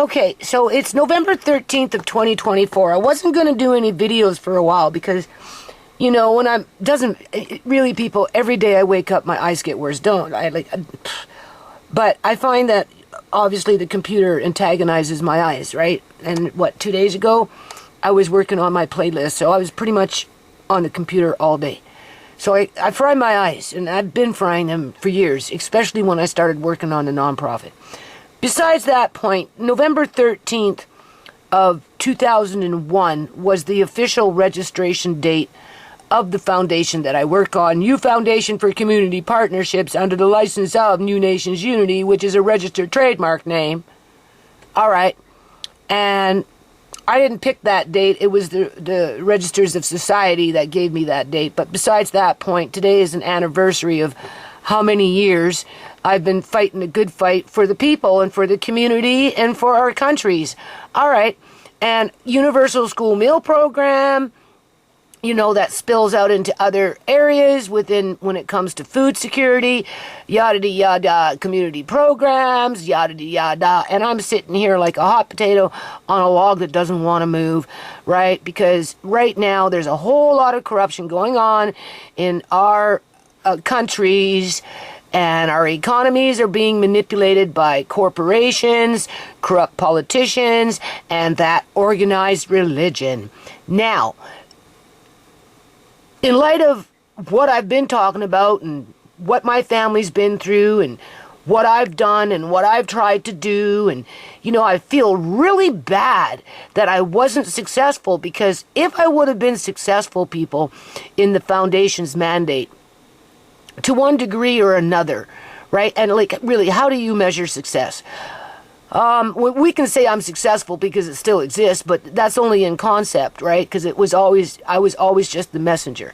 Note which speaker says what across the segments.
Speaker 1: Okay, so it's November 13th of 2024. I wasn't going to do any videos for a while because, you know, when I'm, really people, every day I wake up, my eyes get worse, don't I? But I find that obviously the computer antagonizes my eyes, right? And 2 days ago, I was working on my playlist, so I was pretty much on the computer all day. So I fry my eyes, and I've been frying them for years, especially when I started working on the nonprofit. Besides that point, November 13th of 2001 was the official registration date of the foundation that I work on, U Foundation for Community Partnerships, under the license of New Nations Unity, which is a registered trademark name. All right. And I didn't pick that date. It was the Registers of Society that gave me that date. But besides that point, today is an anniversary of how many years I've been fighting a good fight for the people and for the community and for our countries. All right. And Universal School Meal Program, you know, that spills out into other areas within when it comes to food security, yada yada, community programs, yada yada. And I'm sitting here like a hot potato on a log that doesn't want to move, right? Because right now there's a whole lot of corruption going on in our countries, and our economies are being manipulated by corporations, corrupt politicians, and that organized religion. Now, in light of what I've been talking about and what my family's been through and what I've done and what I've tried to do, and, you know, I feel really bad that I wasn't successful, because if I would have been successful, people, in the foundation's mandate, to one degree or another, right? And like, really, how do you measure success? We can say I'm successful because it still exists, but that's only in concept, right? Because I was always just the messenger.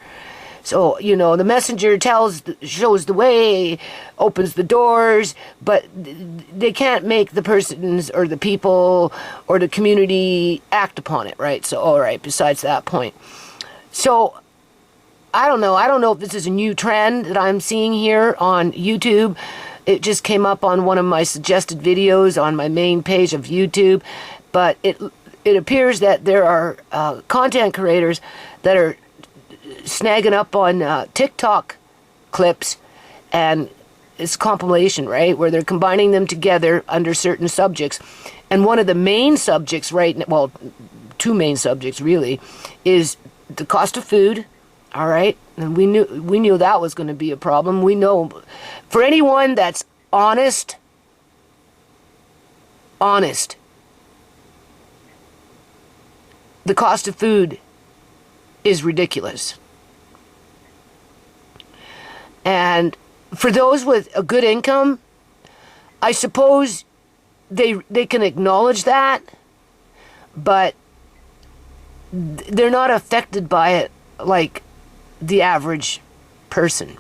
Speaker 1: So, you know, the messenger shows the way, opens the doors, but they can't make the persons or the people or the community act upon it, right? So, all right, besides that point. So, I don't know if this is a new trend that I'm seeing here on YouTube. It just came up on one of my suggested videos on my main page of YouTube. But it appears that there are content creators that are snagging up on TikTok clips, and it's compilation, right? Where they're combining them together under certain subjects. And one of the main subjects two main subjects really, is the cost of food. All right, and we knew that was going to be a problem. We know, for anyone that's honest, the cost of food is ridiculous. And for those with a good income, I suppose they can acknowledge that, but they're not affected by it like the average person.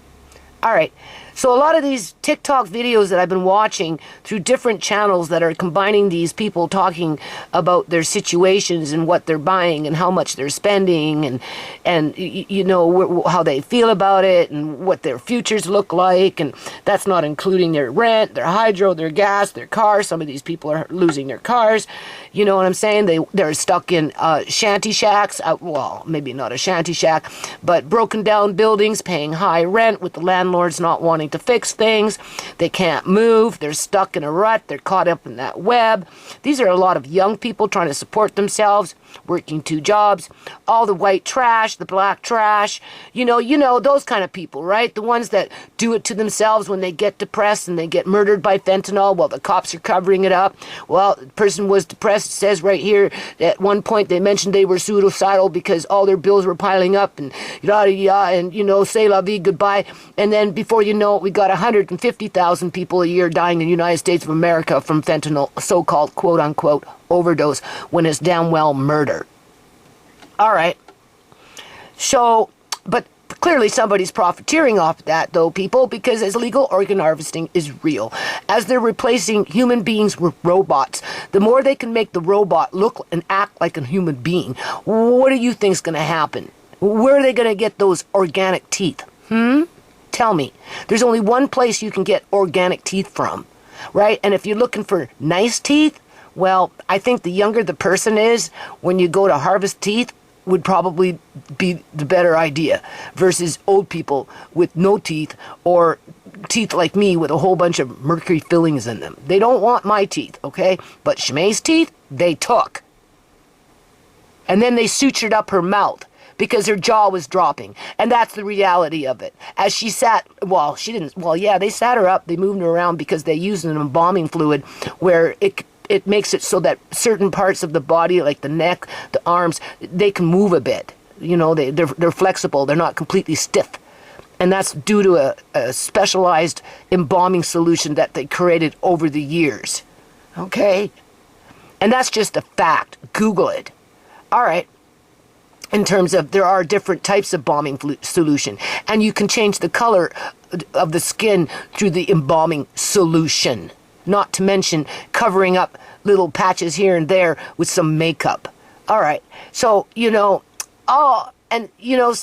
Speaker 1: All right. So a lot of these TikTok videos that I've been watching through different channels that are combining these people talking about their situations and what they're buying and how much they're spending and you know, how they feel about it and what their futures look like. And that's not including their rent, their hydro, their gas, their cars. Some of these people are losing their cars. You know what I'm saying? They're stuck in shanty shacks. Well, maybe not a shanty shack, but broken down buildings, paying high rent with the landlords not wanting to fix things. They can't move. They're stuck in a rut. They're caught up in that web. These are a lot of young people trying to support themselves, working 2 jobs. All the white trash, the black trash, you know those kind of people, right? The ones that do it to themselves when they get depressed and they get murdered by fentanyl while the cops are covering it up. Well, the person was depressed. It says right here, at one point they mentioned they were suicidal because all their bills were piling up and yada yada, and, you know, say la vie, goodbye. And then before you know it, we got 150,000 people a year dying in the United States of America from fentanyl, so-called quote-unquote overdose, when it's damn well murder. All right. So, but clearly somebody's profiteering off that, though, people, because as illegal organ harvesting is real. As they're replacing human beings with robots, the more they can make the robot look and act like a human being, what do you think's going to happen? Where are they going to get those organic teeth? Tell me. There's only one place you can get organic teeth from, right? And if you're looking for nice teeth, Well, I think the younger the person is, when you go to harvest teeth, would probably be the better idea versus old people with no teeth or teeth like me with a whole bunch of mercury fillings in them. They don't want my teeth, okay? But Shmei's teeth, they took. And then they sutured up her mouth because her jaw was dropping. And that's the reality of it. As she sat, well, she didn't, well, yeah, they sat her up, they moved her around because they used an embalming fluid where it makes it so that certain parts of the body, like the neck, the arms, they can move a bit. You know, they're flexible. They're not completely stiff. And that's due to a specialized embalming solution that they created over the years. Okay? And that's just a fact. Google it. All right. In terms of, there are different types of embalming solution. And you can change the color of the skin through the embalming solution. Not to mention covering up little patches here and there with some makeup. All right. So, you know, and, you know,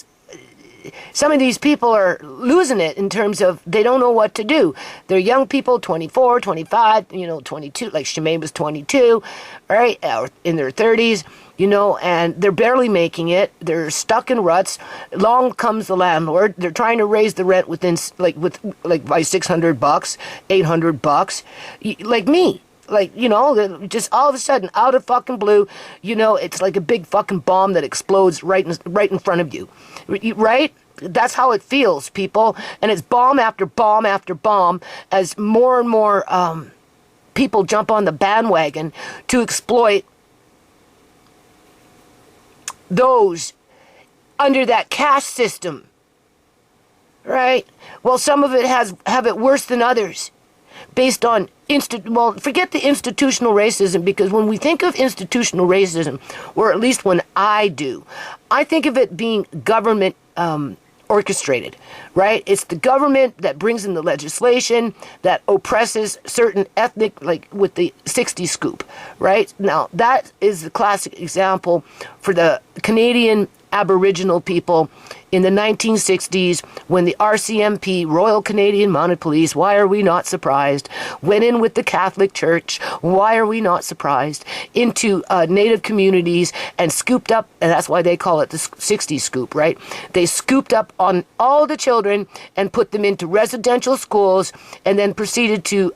Speaker 1: some of these people are losing it in terms of they don't know what to do. They're young people, 24, 25, you know, 22, like Shmei was 22, right, or in their 30s, you know, and they're barely making it. They're stuck in ruts. Along comes the landlord. They're trying to raise the rent within, by $600, $800, like me. Like, you know, just all of a sudden, out of fucking blue, you know, it's like a big fucking bomb that explodes right in front of you. Right? That's how it feels, people. And it's bomb after bomb after bomb as more and more people jump on the bandwagon to exploit those under that caste system. Right? Well, some of it have it worse than others. Based on, forget the institutional racism, because when we think of institutional racism, or at least when I do, I think of it being government orchestrated, right? It's the government that brings in the legislation that oppresses certain ethnic, like with the 60 scoop, right? Now, that is the classic example for the Canadian Aboriginal people in the 1960s when the RCMP, Royal Canadian Mounted Police, why are we not surprised, went in with the Catholic Church, why are we not surprised, into Native communities and scooped up, and that's why they call it the 60 scoop, right? They scooped up on all the children and put them into residential schools and then proceeded to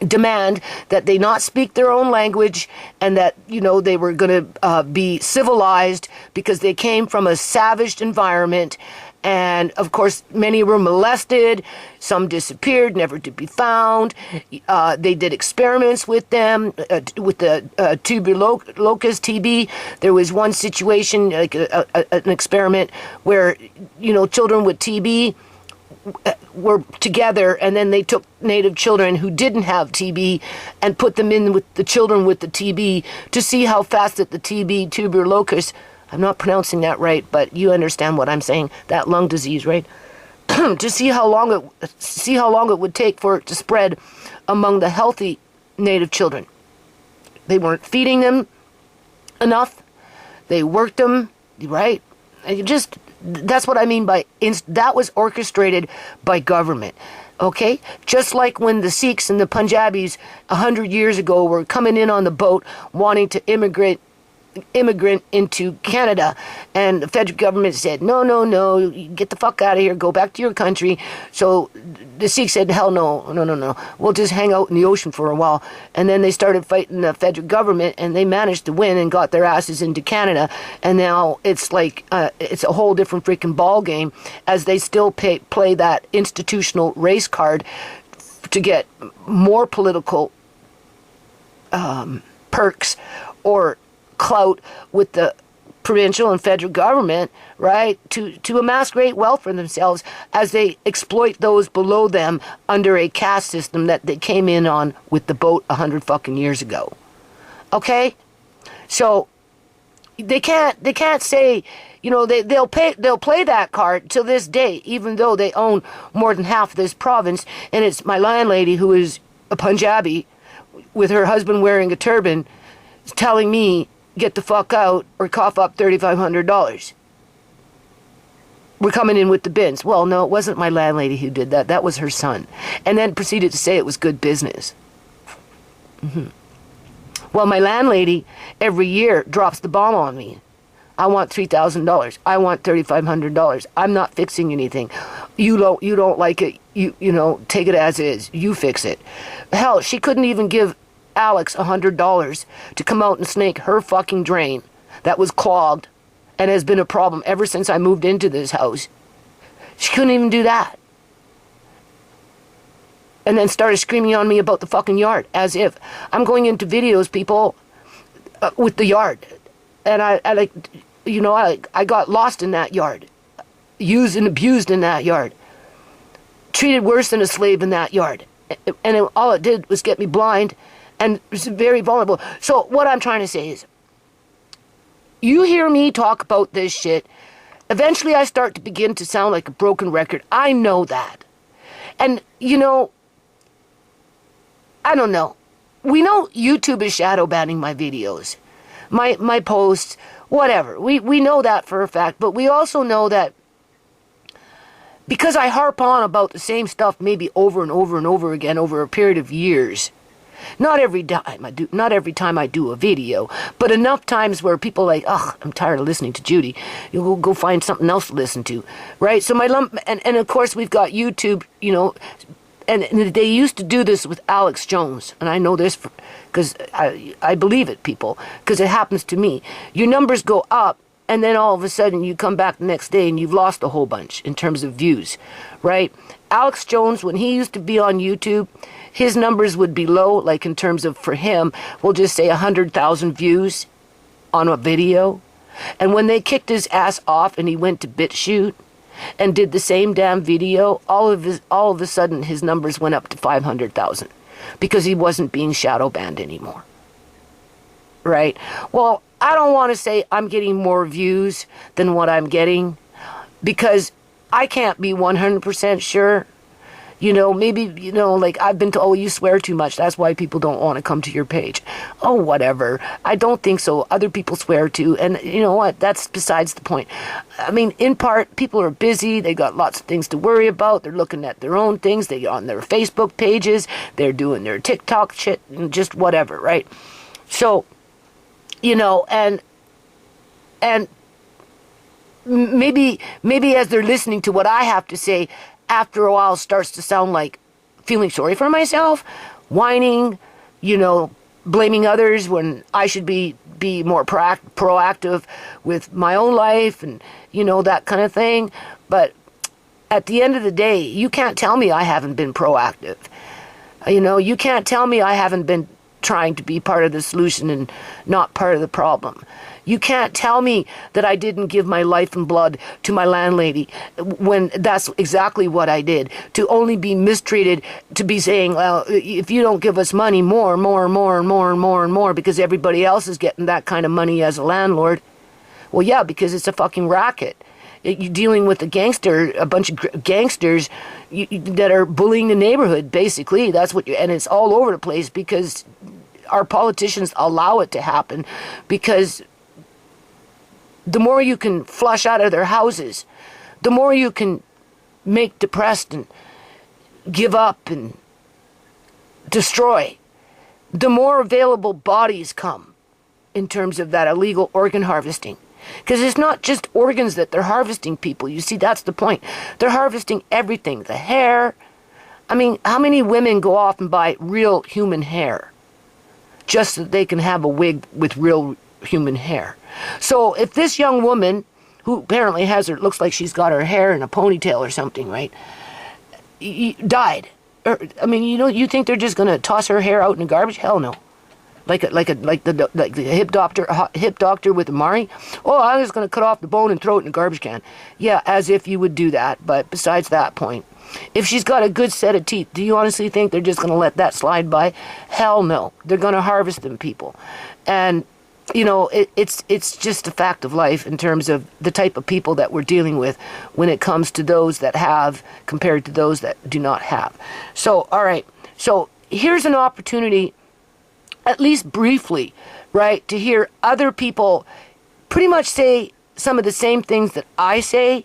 Speaker 1: demand that they not speak their own language and that, you know, they were going to be civilized because they came from a savage environment. And, of course, many were molested. Some disappeared, never to be found. They did experiments with them, with the tuberculosis, TB. There was one situation, like an experiment, where, you know, children with TB were together, and then they took Native children who didn't have TB and put them in with the children with the TB to see how fast that the TB, tuberculosis, I'm not pronouncing that right, but you understand what I'm saying, that lung disease, right? To see how long it would take for it to spread among the healthy Native children. They weren't feeding them enough. They worked them, right? That's what I mean by that was orchestrated by government. Okay? Just like when the Sikhs and the Punjabis 100 years ago were coming in on the boat wanting to immigrant into Canada, and the federal government said, no, get the fuck out of here, go back to your country. So the Sikhs said, hell no, we'll just hang out in the ocean for a while. And then they started fighting the federal government, and they managed to win and got their asses into Canada. And now it's like, it's a whole different freaking ball game as they still play that institutional race card to get more political perks or clout with the provincial and federal government, right, to amass great wealth for themselves as they exploit those below them under a caste system that they came in on with the boat 100 fucking years ago. Okay? So they can't say, you know, they'll play that card till this day, even though they own more than half of this province, and it's my landlady, who is a Punjabi with her husband wearing a turban, telling me, get the fuck out or cough up $3,500. We're coming in with the bins. Well, no, it wasn't my landlady who did that. That was her son. And then proceeded to say it was good business. Well, my landlady every year drops the bomb on me. I want $3,000. I want $3,500. I'm not fixing anything. You don't like it. You know, take it as is. You fix it. Hell, she couldn't even give Alex $100 to come out and snake her fucking drain that was clogged and has been a problem ever since I moved into this house. She couldn't even do that. And then started screaming on me about the fucking yard, as if I'm going into videos, people, with the yard. And I like, you know, I got lost in that yard, used and abused in that yard, treated worse than a slave in that yard. And all it did was get me blind and was very vulnerable. So what I'm trying to say is, you hear me talk about this shit, eventually I start to begin to sound like a broken record. I know that. And, you know, I don't know. We know YouTube is shadow banning my videos, my posts, whatever. We know that for a fact, but we also know that because I harp on about the same stuff maybe over and over and over again over a period of years. Not every time I do a video, but enough times where people are like, ugh, I'm tired of listening to Judy. You'll go find something else to listen to, right? So and of course we've got YouTube, you know, and they used to do this with Alex Jones, and I know this because I believe it, people, because it happens to me. Your numbers go up, and then all of a sudden you come back the next day and you've lost a whole bunch in terms of views, right? Alex Jones, when he used to be on YouTube, his numbers would be low, like in terms of, for him, we'll just say 100,000 views on a video. And when they kicked his ass off and he went to BitChute and did the same damn video, all of a sudden his numbers went up to 500,000 because he wasn't being shadow banned anymore. Right? Well, I don't want to say I'm getting more views than what I'm getting because I can't be 100% sure. You know, maybe, you know, like I've been told, oh, you swear too much. That's why people don't want to come to your page. Oh, whatever. I don't think so. Other people swear too. And you know what? That's besides the point. I mean, in part, people are busy. They got lots of things to worry about. They're looking at their own things. They're on their Facebook pages. They're doing their TikTok shit and just whatever, right? So, you know, and maybe as they're listening to what I have to say, after a while starts to sound like feeling sorry for myself, whining, you know, blaming others when I should be more proactive with my own life and, you know, that kind of thing. But at the end of the day, you can't tell me I haven't been proactive. You know, you can't tell me I haven't been trying to be part of the solution and not part of the problem. You can't tell me that I didn't give my life and blood to my landlady when that's exactly what I did. To only be mistreated, to be saying, well, if you don't give us money, more because everybody else is getting that kind of money as a landlord. Well, yeah, because it's a fucking racket. You're dealing with a bunch of gangsters that are bullying the neighborhood, basically. That's what and it's all over the place because our politicians allow it to happen because the more you can flush out of their houses, the more you can make depressed and give up and destroy, the more available bodies come in terms of that illegal organ harvesting. Because it's not just organs that they're harvesting, people. You see, that's the point. They're harvesting everything. The hair. I mean, how many women go off and buy real human hair just so that they can have a wig with real human hair? So if this young woman, who apparently looks like she's got her hair in a ponytail or something, right, died. I mean, you know, you think they're just going to toss her hair out in the garbage? Hell no. Like the hip doctor with Amari. Oh, I was going to cut off the bone and throw it in a garbage can. Yeah, as if you would do that. But besides that point, if she's got a good set of teeth, do you honestly think they're just going to let that slide by? Hell no. They're going to harvest them, people. And you know, it's just a fact of life in terms of the type of people that we're dealing with when it comes to those that have compared to those that do not have. So, all right. So here's an opportunity, at least briefly, right, to hear other people pretty much say some of the same things that I say,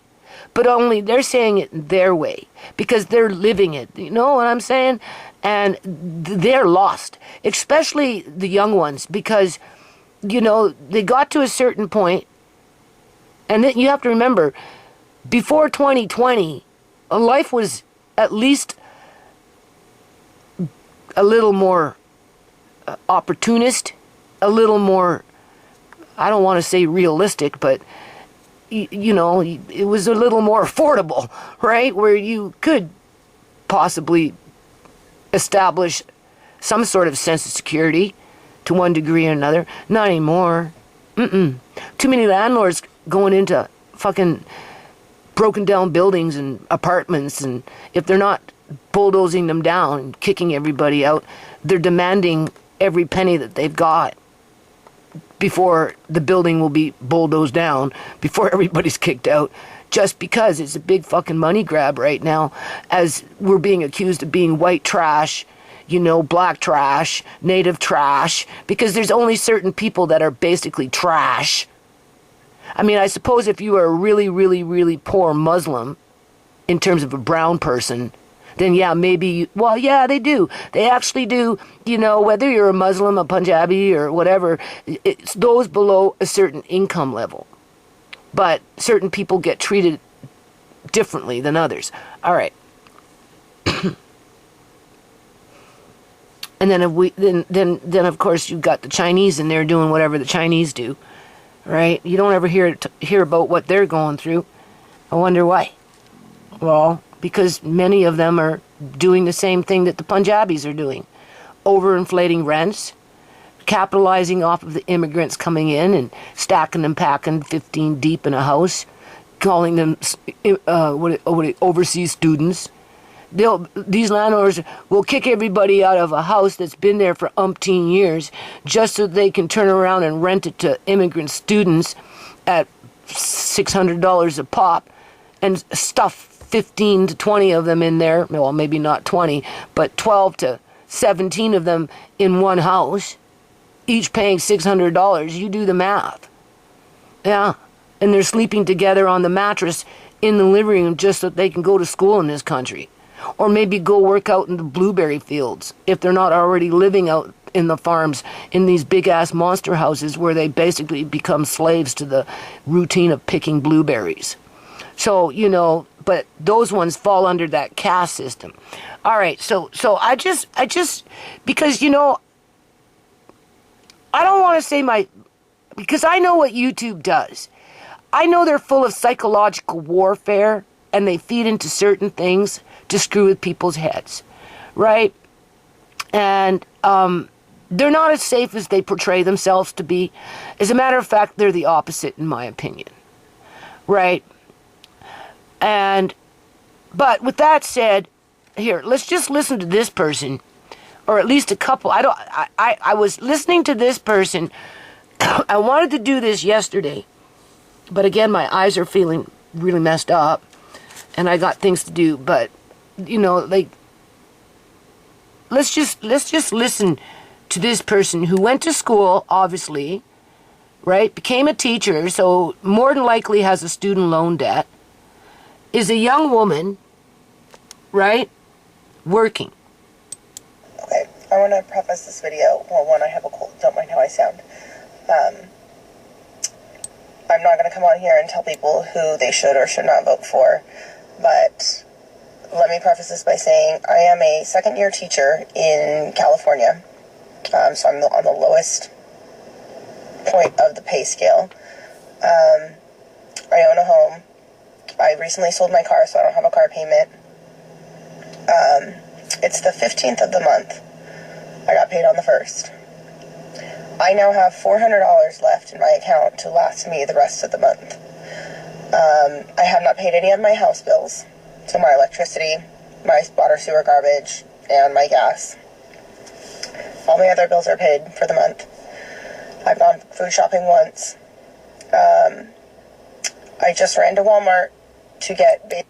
Speaker 1: but only they're saying it their way because they're living it. You know what I'm saying? And they're lost, especially the young ones, because, you know, they got to a certain point, and then you have to remember, before 2020, life was at least a little more opportunist, a little more, I don't want to say realistic, but, you know, it was a little more affordable, right? Where you could possibly establish some sort of sense of security to one degree or another. Not anymore. Too many landlords going into fucking broken down buildings and apartments, and if they're not bulldozing them down and kicking everybody out, they're demanding every penny that they've got before the building will be bulldozed down, before everybody's kicked out, just because it's a big fucking money grab right now, as we're being accused of being white trash, you know, black trash, native trash, because there's only certain people that are basically trash. I mean, I suppose if you are a really, really, really poor Muslim, in terms of a brown person, then yeah, maybe, well, yeah, they do. They actually do, you know, whether you're a Muslim, a Punjabi, or whatever, it's those below a certain income level. But certain people get treated differently than others. All right. And then if we then of course you've got the Chinese, and they're doing whatever the Chinese do, right? You don't ever hear about what they're going through. I wonder why. Well, because many of them are doing the same thing that the Punjabis are doing, overinflating rents, capitalizing off of the immigrants coming in and stacking them, packing 15 deep in a house, calling them overseas students. These landlords will kick everybody out of a house that's been there for umpteen years just so they can turn around and rent it to immigrant students at $600 a pop and stuff 15 to 20 of them in there. Well, maybe not 20, but 12 to 17 of them in one house, each paying $600. You do the math. Yeah. And they're sleeping together on the mattress in the living room just so they can go to school in this country. Or maybe go work out in the blueberry fields if they're not already living out in the farms in these big-ass monster houses where they basically become slaves to the routine of picking blueberries. So, you know, but those ones fall under that caste system. All right, so I just, because, you know, I don't want to say because I know what YouTube does. I know they're full of psychological warfare, and they feed into certain things to screw with people's heads, right? And they're not as safe as they portray themselves to be. As a matter of fact, they're the opposite, in my opinion, right? But with that said, here, let's just listen to this person, or at least a couple. I was listening to this person. I wanted to do this yesterday, but again, my eyes are feeling really messed up, and I got things to do. But, you know, like, let's just listen to this person who went to school, obviously, right? Became a teacher, so more than likely has a student loan debt. Is a young woman, right? Working.
Speaker 2: Okay, I want to preface this video. Well, one, I have a cold. Don't mind how I sound. I'm not going to come on here and tell people who they should or should not vote for, but let me preface this by saying I am a second-year teacher in California, so I'm on the lowest point of the pay scale. I own a home. I recently sold my car, so I don't have a car payment. It's the 15th of the month. I got paid on the 1st. I now have $400 left in my account to last me the rest of the month. I have not paid any of my house bills, so my electricity, my water, sewer, garbage, and my gas. All my other bills are paid for the month. I've gone food shopping once. I just ran to Walmart to get...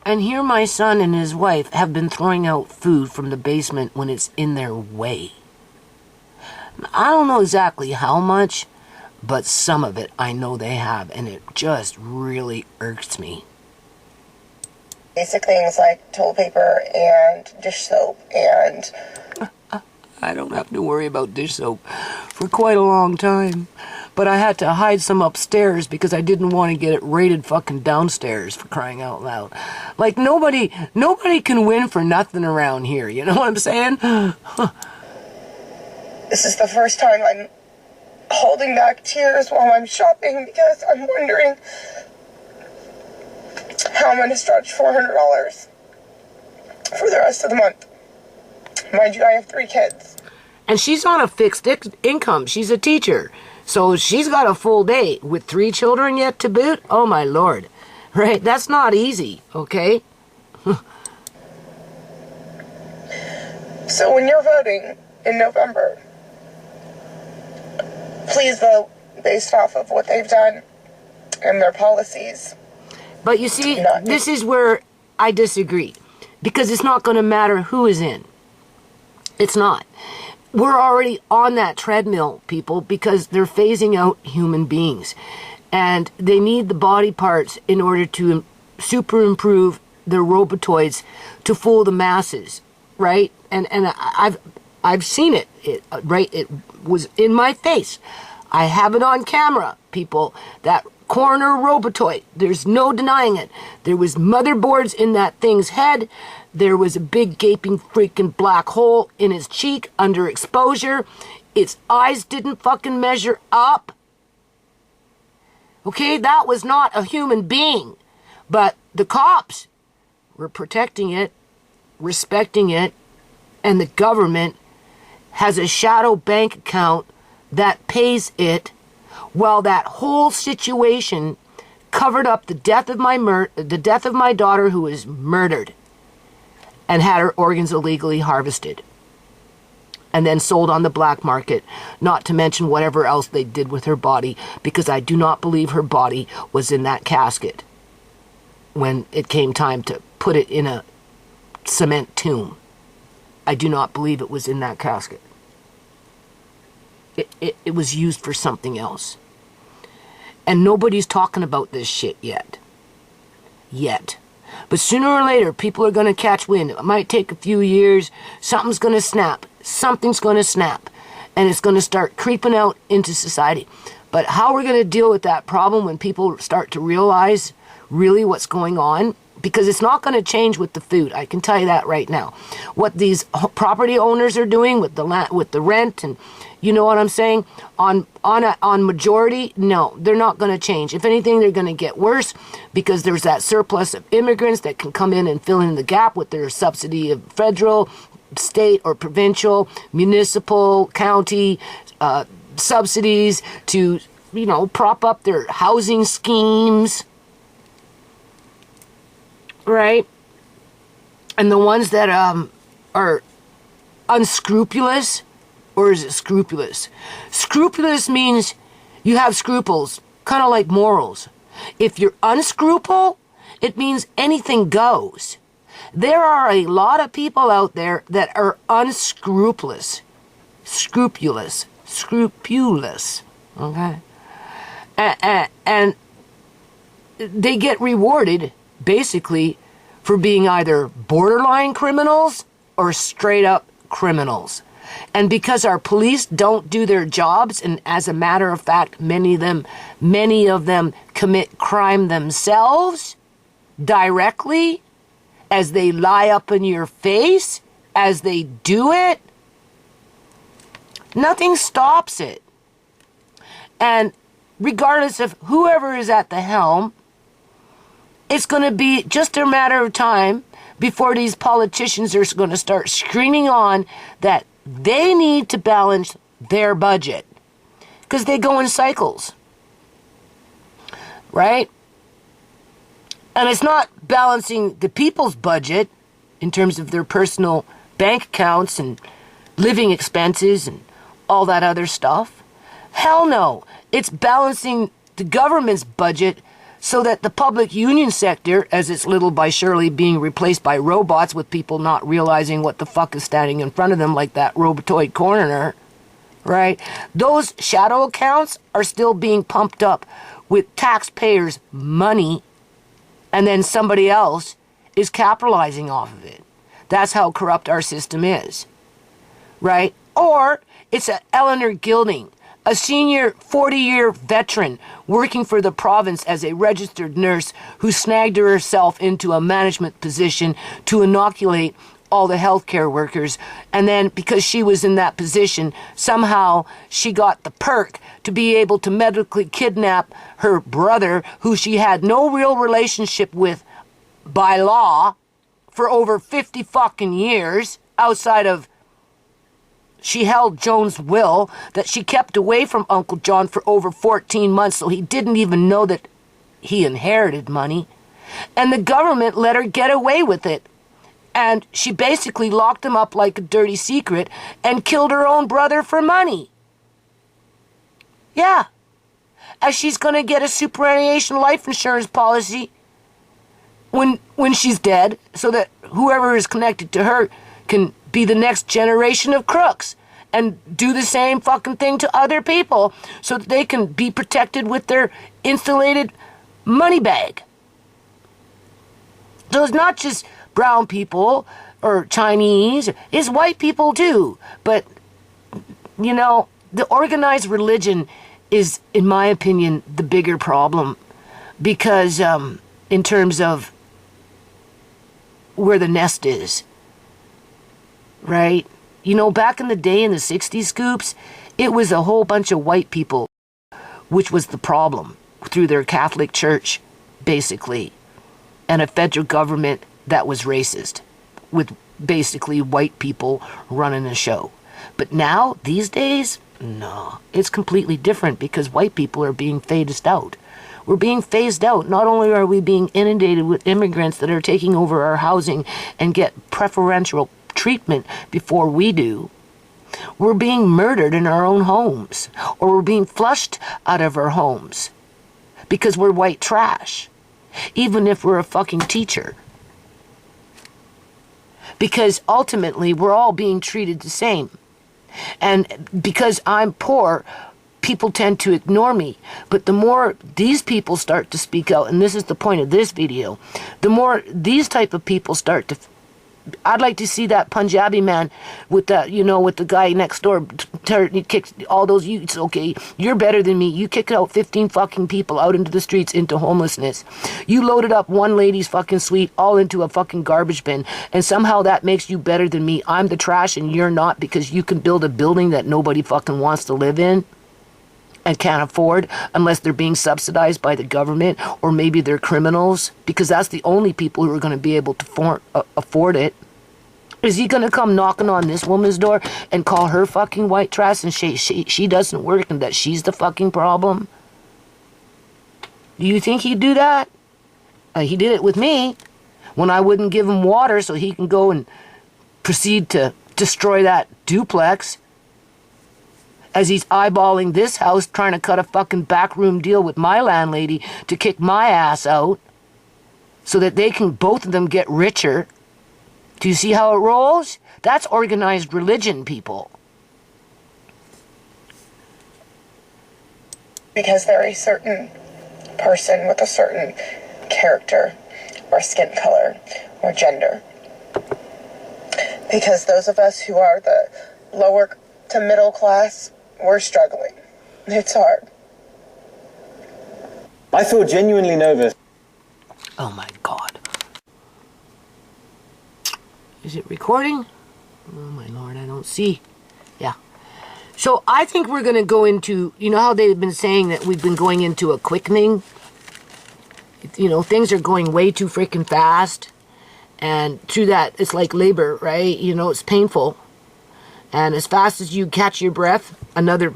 Speaker 1: And here my son and his wife have been throwing out food from the basement when it's in their way. I don't know exactly how much, but some of it I know they have, and it just really irks me.
Speaker 2: basic things like toilet paper and dish soap and...
Speaker 1: I don't have to worry about dish soap for quite a long time. But I had to hide some upstairs because I didn't want to get it raided fucking downstairs, for crying out loud. Like, nobody can win for nothing around here, you know what I'm saying?
Speaker 2: This is the first time I'm holding back tears while I'm shopping because I'm wondering how I'm going to stretch $400 for the rest of the month. Mind you, I have 3 kids.
Speaker 1: And she's on a fixed income. She's a teacher. So she's got a full day with 3 children yet to boot. Oh, my Lord. Right? That's not easy, okay?
Speaker 2: So when you're voting in November, please vote based off of what they've done and their policies.
Speaker 1: But you see, this is where I disagree. Because it's not going to matter who is in. It's not. We're already on that treadmill, people, because they're phasing out human beings. And they need the body parts in order to super improve their robotoids to fool the masses, right? And I've seen it, right? It was in my face. I have it on camera, people. That corner robotoid, there's no denying it. There was motherboards in that thing's head. There was a big gaping freaking black hole in his cheek under exposure. Its eyes didn't fucking measure up. Okay, that was not a human being. But the cops were protecting it, respecting it, and the government has a shadow bank account that pays it, while that whole situation covered up the death of my daughter, who was murdered and had her organs illegally harvested and then sold on the black market, not to mention whatever else they did with her body, because I do not believe her body was in that casket when it came time to put it in a cement tomb. I do not believe it was in that casket. It was used for something else. And nobody's talking about this shit yet. But sooner or later, people are going to catch wind. It might take a few years. Something's going to snap. Something's going to snap. And it's going to start creeping out into society. But how we're going to deal with that problem when people start to realize really what's going on, because it's not going to change with the food. I can tell you that right now. What these property owners are doing with the rent, and you know what I'm saying, on majority, no, they're not going to change. If anything, they're going to get worse, because there's that surplus of immigrants that can come in and fill in the gap with their subsidy of federal, state, or provincial, municipal, county subsidies to, you know, prop up their housing schemes. Right? And the ones that are unscrupulous, or is it scrupulous? Scrupulous means you have scruples, kind of like morals. If you're unscrupul, it means anything goes. There are a lot of people out there that are unscrupulous. Scrupulous. Okay? And they get rewarded basically for being either borderline criminals or straight up criminals. And because our police don't do their jobs, and as a matter of fact, many of them commit crime themselves directly, as they lie up in your face, as they do it, nothing stops it. And regardless of whoever is at the helm, it's going to be just a matter of time before these politicians are going to start screaming on that they need to balance their budget, because they go in cycles, right? And it's not balancing the people's budget in terms of their personal bank accounts and living expenses and all that other stuff. Hell no. It's balancing the government's budget so that the public union sector, as it's little by surely being replaced by robots with people not realizing what the fuck is standing in front of them, like that robotoid coroner, right? Those shadow accounts are still being pumped up with taxpayers' money, and then somebody else is capitalizing off of it. That's how corrupt our system is, right? Or it's a Eleanor Gilding, a senior 40-year veteran working for the province as a registered nurse who snagged herself into a management position to inoculate all the healthcare workers. And then because she was in that position, somehow she got the perk to be able to medically kidnap her brother, who she had no real relationship with by law for over 50 fucking years, outside of she held Joan's will that she kept away from Uncle John for over 14 months, so he didn't even know that he inherited money. And the government let her get away with it. And she basically locked him up like a dirty secret and killed her own brother for money. Yeah. As she's going to get a superannuation life insurance policy when she's dead, so that whoever is connected to her can be the next generation of crooks and do the same fucking thing to other people so that they can be protected with their insulated money bag. So it's not just brown people or Chinese, it's white people too. But, you know, the organized religion is, in my opinion, the bigger problem, because in terms of where the nest is, right? You know, back in the day in the 60s, Scoops, it was a whole bunch of white people, which was the problem, through their Catholic Church, basically, and a federal government that was racist, with basically white people running the show. But now, these days, no, it's completely different, because white people are being phased out. We're being phased out. Not only are we being inundated with immigrants that are taking over our housing and get preferential treatment before we do, we're being murdered in our own homes, or we're being flushed out of our homes because we're white trash, even if we're a fucking teacher. Because ultimately, we're all being treated the same. And because I'm poor, people tend to ignore me. But the more these people start to speak out, and this is the point of this video, the more these type of people start to... I'd like to see that Punjabi man with that, you know, with the guy next door, he kicks all those youths. Okay, you're better than me. You kicked out 15 fucking people out into the streets, into homelessness. You loaded up one lady's fucking suite all into a fucking garbage bin, and somehow that makes you better than me. I'm the trash and you're not, because you can build a building that nobody fucking wants to live in and can't afford, unless they're being subsidized by the government, or maybe they're criminals, because that's the only people who are going to be able to afford it. Is he going to come knocking on this woman's door and call her fucking white trash and she doesn't work and that she's the fucking problem? Do you think he'd do that? He did it with me when I wouldn't give him water so he can go and proceed to destroy that duplex, as he's eyeballing this house, trying to cut a fucking backroom deal with my landlady to kick my ass out so that they can, both of them, get richer. Do you see how it rolls? That's organized religion, people.
Speaker 2: Because they're a certain person with a certain character or skin color or gender. Because those of us who are the lower to middle class, we're struggling. It's hard.
Speaker 3: I feel genuinely nervous.
Speaker 1: Oh my God. Is it recording? Oh my Lord, I don't see. Yeah. So I think we're going to go into, you know how they've been saying that we've been going into a quickening? You know, things are going way too freaking fast. And through that, it's like labor, right? You know, it's painful. And as fast as you catch your breath, another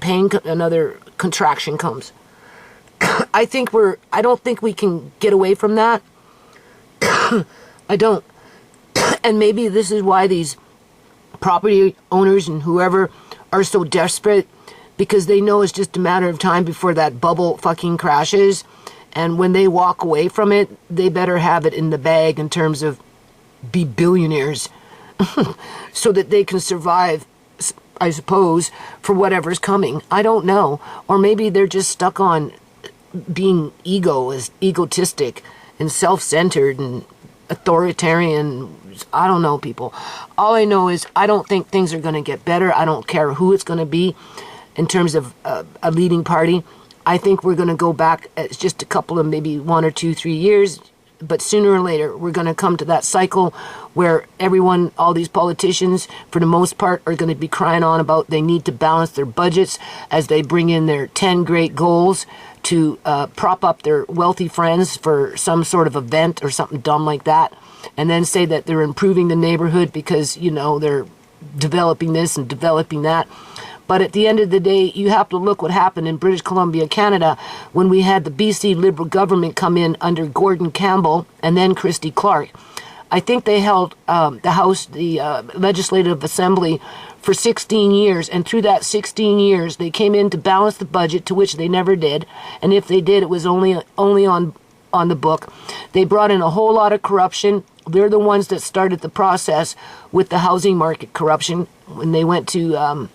Speaker 1: contraction comes. I don't think we can get away from that. I don't. And maybe this is why these property owners and whoever are so desperate, because they know it's just a matter of time before that bubble fucking crashes. And when they walk away from it, they better have it in the bag in terms of be billionaires so that they can survive, I suppose, for whatever's coming. I don't know. Or maybe they're just stuck on being egotistic and self-centered and authoritarian. I don't know, people. All I know is I don't think things are going to get better. I don't care who it's going to be in terms of a leading party. I think we're going to go back. It's just a couple of maybe 1 or 2, 3 years. But sooner or later, we're going to come to that cycle where everyone, all these politicians, for the most part, are going to be crying on about they need to balance their budgets as they bring in their 10 great goals to prop up their wealthy friends for some sort of event or something dumb like that. And then say that they're improving the neighborhood because, you know, they're developing this and developing that. But at the end of the day, you have to look what happened in British Columbia, Canada, when we had the BC Liberal government come in under Gordon Campbell and then Christy Clark. I think they held the House, the Legislative Assembly, for 16 years. And through that 16 years, they came in to balance the budget, to which they never did. And if they did, it was only on the book. They brought in a whole lot of corruption. They're the ones that started the process with the housing market corruption when they went to...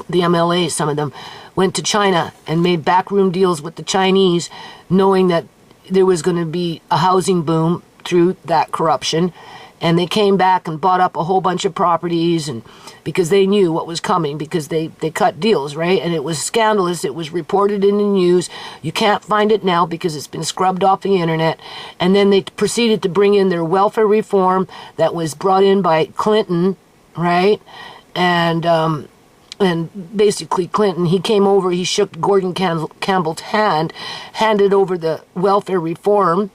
Speaker 1: the MLA, some of them, went to China and made backroom deals with the Chinese, knowing that there was going to be a housing boom through that corruption. And they came back and bought up a whole bunch of properties, and because they knew what was coming, because they cut deals, right? And it was scandalous. It was reported in the news. You can't find it now because it's been scrubbed off the internet. And then they proceeded to bring in their welfare reform that was brought in by Clinton, right? And basically Clinton, he came over, he shook Gordon Campbell's hand, handed over the welfare reform,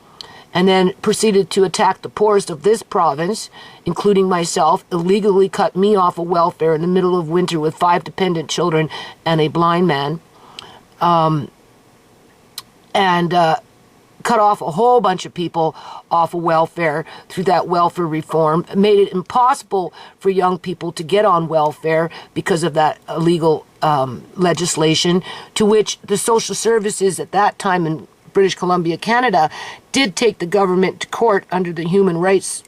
Speaker 1: and then proceeded to attack the poorest of this province, including myself, illegally cut me off of welfare in the middle of winter with 5 dependent children and a blind man, and cut off a whole bunch of people off of welfare through that welfare reform, made it impossible for young people to get on welfare because of that illegal legislation, to which the social services at that time in British Columbia, Canada, did take the government to court under the Human Rights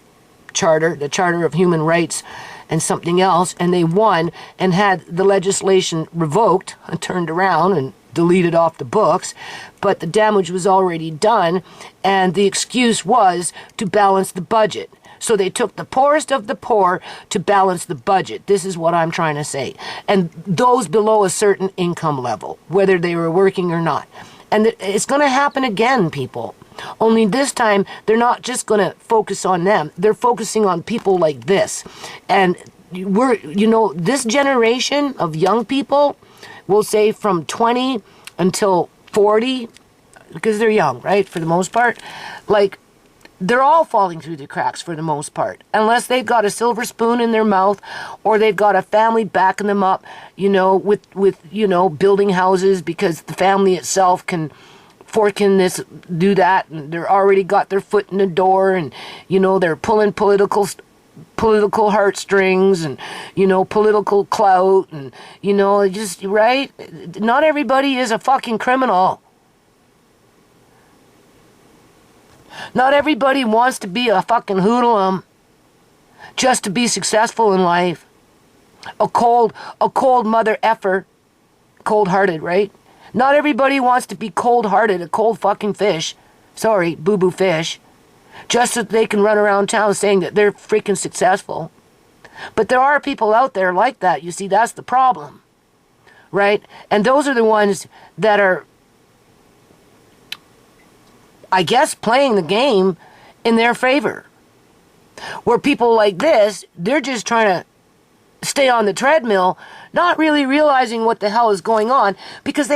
Speaker 1: Charter, the Charter of Human Rights and something else, and they won and had the legislation revoked and turned around and deleted off the books, but the damage was already done, and the excuse was to balance the budget. So they took the poorest of the poor to balance the budget. This is what I'm trying to say. And those below a certain income level, whether they were working or not. And it's going to happen again, people. Only this time, they're not just going to focus on them. They're focusing on people like this. And this generation of young people, we'll say from 20 until 40, because they're young, right, for the most part, like, they're all falling through the cracks for the most part, unless they've got a silver spoon in their mouth or they've got a family backing them up, with building houses because the family itself can fork in this, do that, and they're already got their foot in the door, and, they're pulling political heartstrings and, political clout and, just, right? Not everybody is a fucking criminal. Not everybody wants to be a fucking hoodlum just to be successful in life. A cold mother effer. Cold-hearted, right? Not everybody wants to be cold-hearted, a cold fucking fish. Sorry, boo-boo fish. Just so they can run around town saying that they're freaking successful. But there are people out there like that. You see, that's the problem. Right? And those are the ones that are, I guess, playing the game in their favor. Where people like this, they're just trying to stay on the treadmill, not really realizing what the hell is going on, because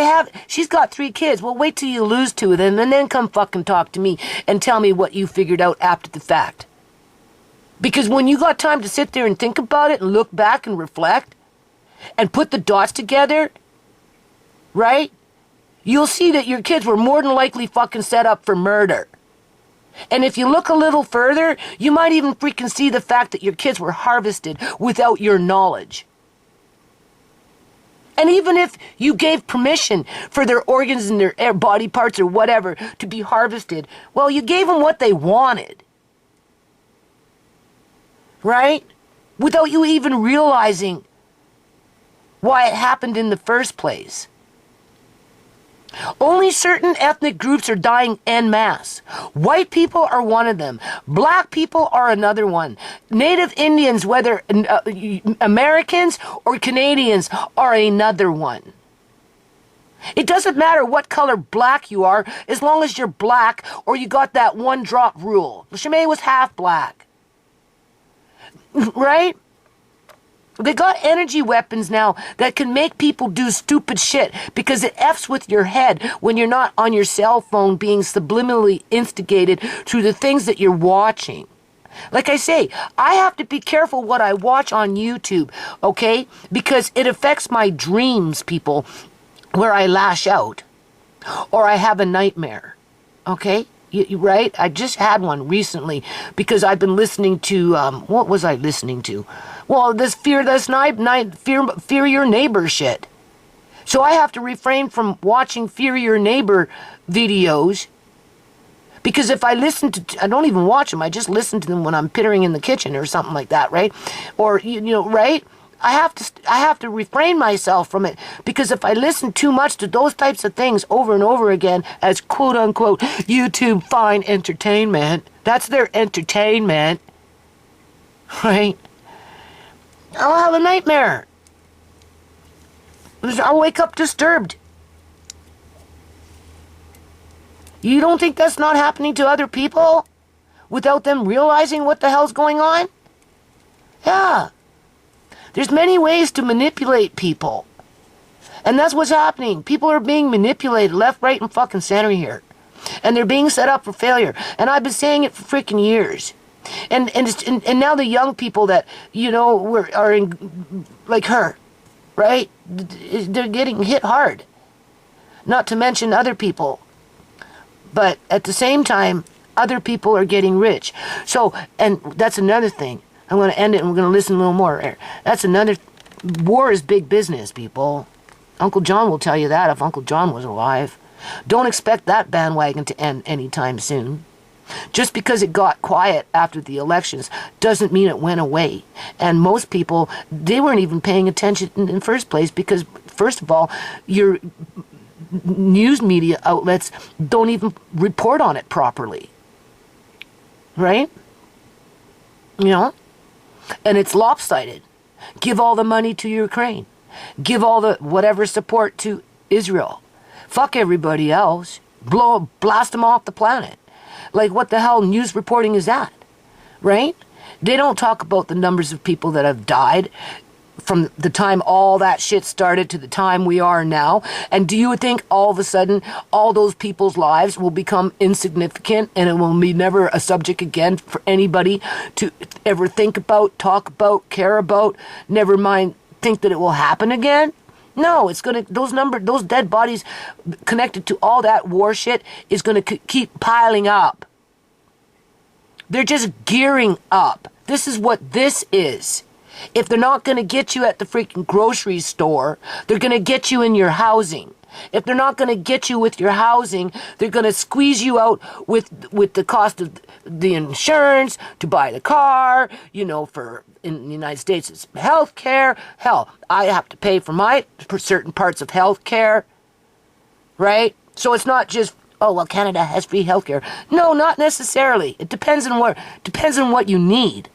Speaker 1: she's got 3 kids. Well, wait till you lose 2 of them and then come fucking talk to me and tell me what you figured out after the fact. Because when you got time to sit there and think about it and look back and reflect and put the dots together, right? You'll see that your kids were more than likely fucking set up for murder. And if you look a little further, you might even freaking see the fact that your kids were harvested without your knowledge. And even if you gave permission for their organs and their body parts or whatever to be harvested, well, you gave them what they wanted. Right? Without you even realizing why it happened in the first place. Only certain ethnic groups are dying en masse. White people are one of them. Black people are another one. Native Indians, whether Americans or Canadians, are another one. It doesn't matter what color black you are, as long as you're black or you got that one drop rule. Shimei was half black. Right? They got energy weapons now that can make people do stupid shit because it F's with your head when you're not on your cell phone being subliminally instigated through the things that you're watching. Like I say, I have to be careful what I watch on YouTube, okay? Because it affects my dreams, people, where I lash out or I have a nightmare, okay? Right? I just had one recently because I've been listening to, what was I listening to? Well, this fear your neighbor shit. So I have to refrain from watching fear your neighbor videos because if I listen to, I don't even watch them. I just listen to them when I'm pittering in the kitchen or something like that, right? Or, you know, right? I have to refrain myself from it because if I listen too much to those types of things over and over again as quote unquote YouTube fine entertainment, that's their entertainment, right? I'll have a nightmare. I'll wake up disturbed. You don't think that's not happening to other people without them realizing what the hell's going on? Yeah. There's many ways to manipulate people. And that's what's happening. People are being manipulated left, right, and fucking center here. And they're being set up for failure. And I've been saying it for freaking years. And now the young people that, you know, are in, like her, right? They're getting hit hard. Not to mention other people. But at the same time, other people are getting rich. So, and that's another thing. I'm going to end it and we're going to listen a little more. That's another... War is big business, people. Uncle John will tell you that if Uncle John was alive. Don't expect that bandwagon to end anytime soon. Just because it got quiet after the elections doesn't mean it went away. And most people, they weren't even paying attention in the first place because, first of all, your news media outlets don't even report on it properly. Right? You know? And it's lopsided. Give all the money to Ukraine. Give all the whatever support to Israel. Fuck everybody else. Blast them off the planet. Like, what the hell news reporting is that? Right? They don't talk about the numbers of people that have died from the time all that shit started to the time we are now. And do you think all of a sudden all those people's lives will become insignificant and it will be never a subject again for anybody to ever think about, talk about, care about, never mind think that it will happen again? No, it's going to, those dead bodies connected to all that war shit is going to keep piling up. They're just gearing up. This is what this is. If they're not going to get you at the freaking grocery store, they're going to get you in your housing. If they're not going to get you with your housing, they're going to squeeze you out with the cost of the insurance to buy the car, you know, in the United States, it's health care. Hell, I have to pay for certain parts of health care, right? So it's not just, oh, well, Canada has free health care. No, not necessarily. It depends on what you need.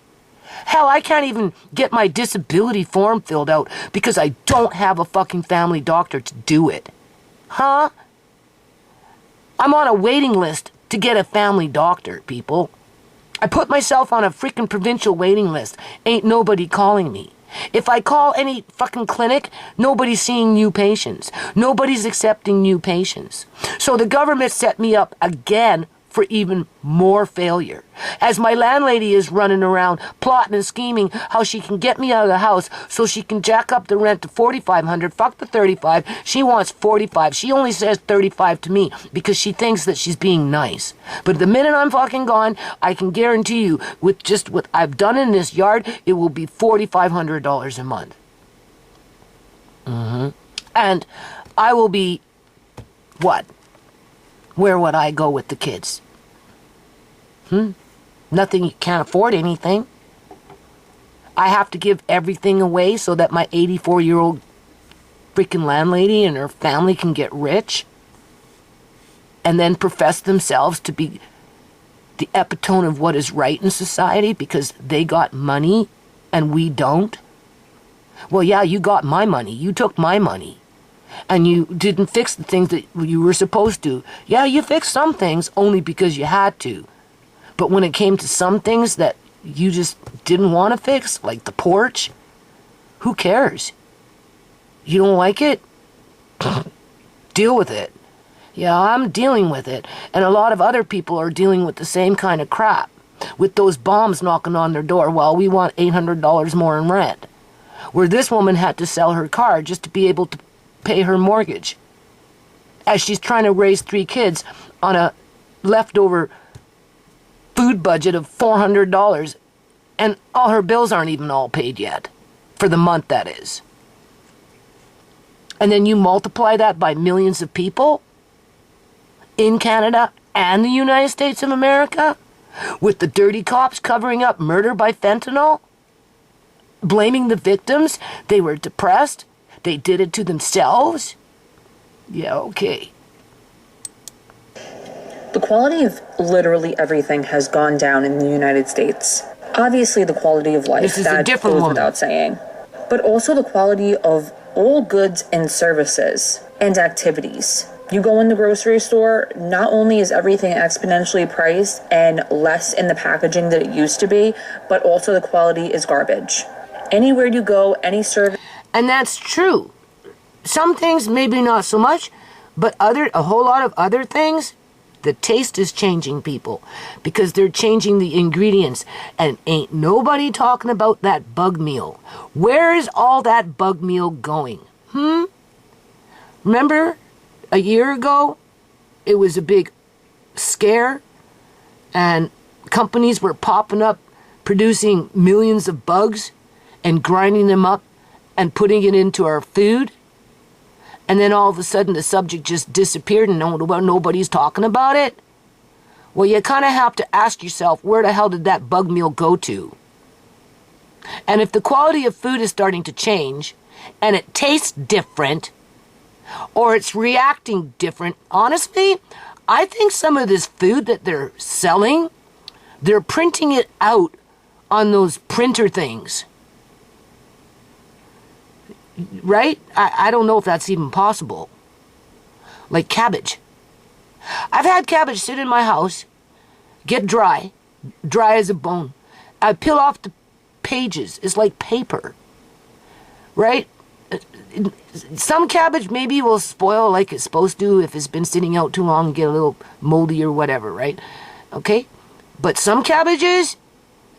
Speaker 1: Hell, I can't even get my disability form filled out because I don't have a fucking family doctor to do it. Huh? I'm on a waiting list to get a family doctor, people. I put myself on a freaking provincial waiting list. Ain't nobody calling me. If I call any fucking clinic, nobody's seeing new patients. Nobody's accepting new patients. So the government set me up again for even more failure. As my landlady is running around plotting and scheming how she can get me out of the house so she can jack up the rent to $4,500, fuck the $35, she wants $45. She only says $35 to me because she thinks that she's being nice. But the minute I'm fucking gone, I can guarantee you with just what I've done in this yard, it will be $4,500 a month. And I will be, what? Where would I go with the kids? Nothing, you can't afford anything. I have to give everything away so that my 84-year-old freaking landlady and her family can get rich. and then profess themselves to be the epitome of what is right in society because they got money and we don't? Well, yeah, you got my money. You took my money. And you didn't fix the things that you were supposed to. Yeah, you fixed some things only because you had to. But when it came to some things that you just didn't want to fix, like the porch, who cares? You don't like it? Deal with it. Yeah, I'm dealing with it. And a lot of other people are dealing with the same kind of crap. With those bombs knocking on their door, well, we want $800 more in rent. Where this woman had to sell her car just to be able to pay her mortgage. As she's trying to raise 3 kids on a leftover food budget of $400. And all her bills aren't even all paid yet. For the month, that is. And then you multiply that by millions of people in Canada and the United States of America, with the dirty cops covering up murder by fentanyl, blaming the victims. They were depressed. They did it to themselves. Yeah, okay.
Speaker 3: The quality of literally everything has gone down in the United States. Obviously, the quality of life, that goes without saying. But also the quality of all goods and services and activities. You go in the grocery store, not only is everything exponentially priced and less in the packaging that it used to be, but also the quality is garbage. Anywhere you go, any service...
Speaker 1: And that's true. Some things maybe not so much, but a whole lot of other things, the taste is changing, people, because they're changing the ingredients. And ain't nobody talking about that bug meal. Where is all that bug meal going? Remember a year ago, it was a big scare, and companies were popping up, producing millions of bugs and grinding them up and putting it into our food. And then all of a sudden the subject just disappeared and nobody's talking about it. Well, you kind of have to ask yourself, where the hell did that bug meal go to? And if the quality of food is starting to change and it tastes different or it's reacting different, honestly, I think some of this food that they're selling, they're printing it out on those printer things. Right? I don't know if that's even possible. Like cabbage. I've had cabbage sit in my house, get dry as a bone. I peel off the pages. It's like paper. Right? Some cabbage maybe will spoil like it's supposed to if it's been sitting out too long and get a little moldy or whatever, right? Okay? But some cabbages,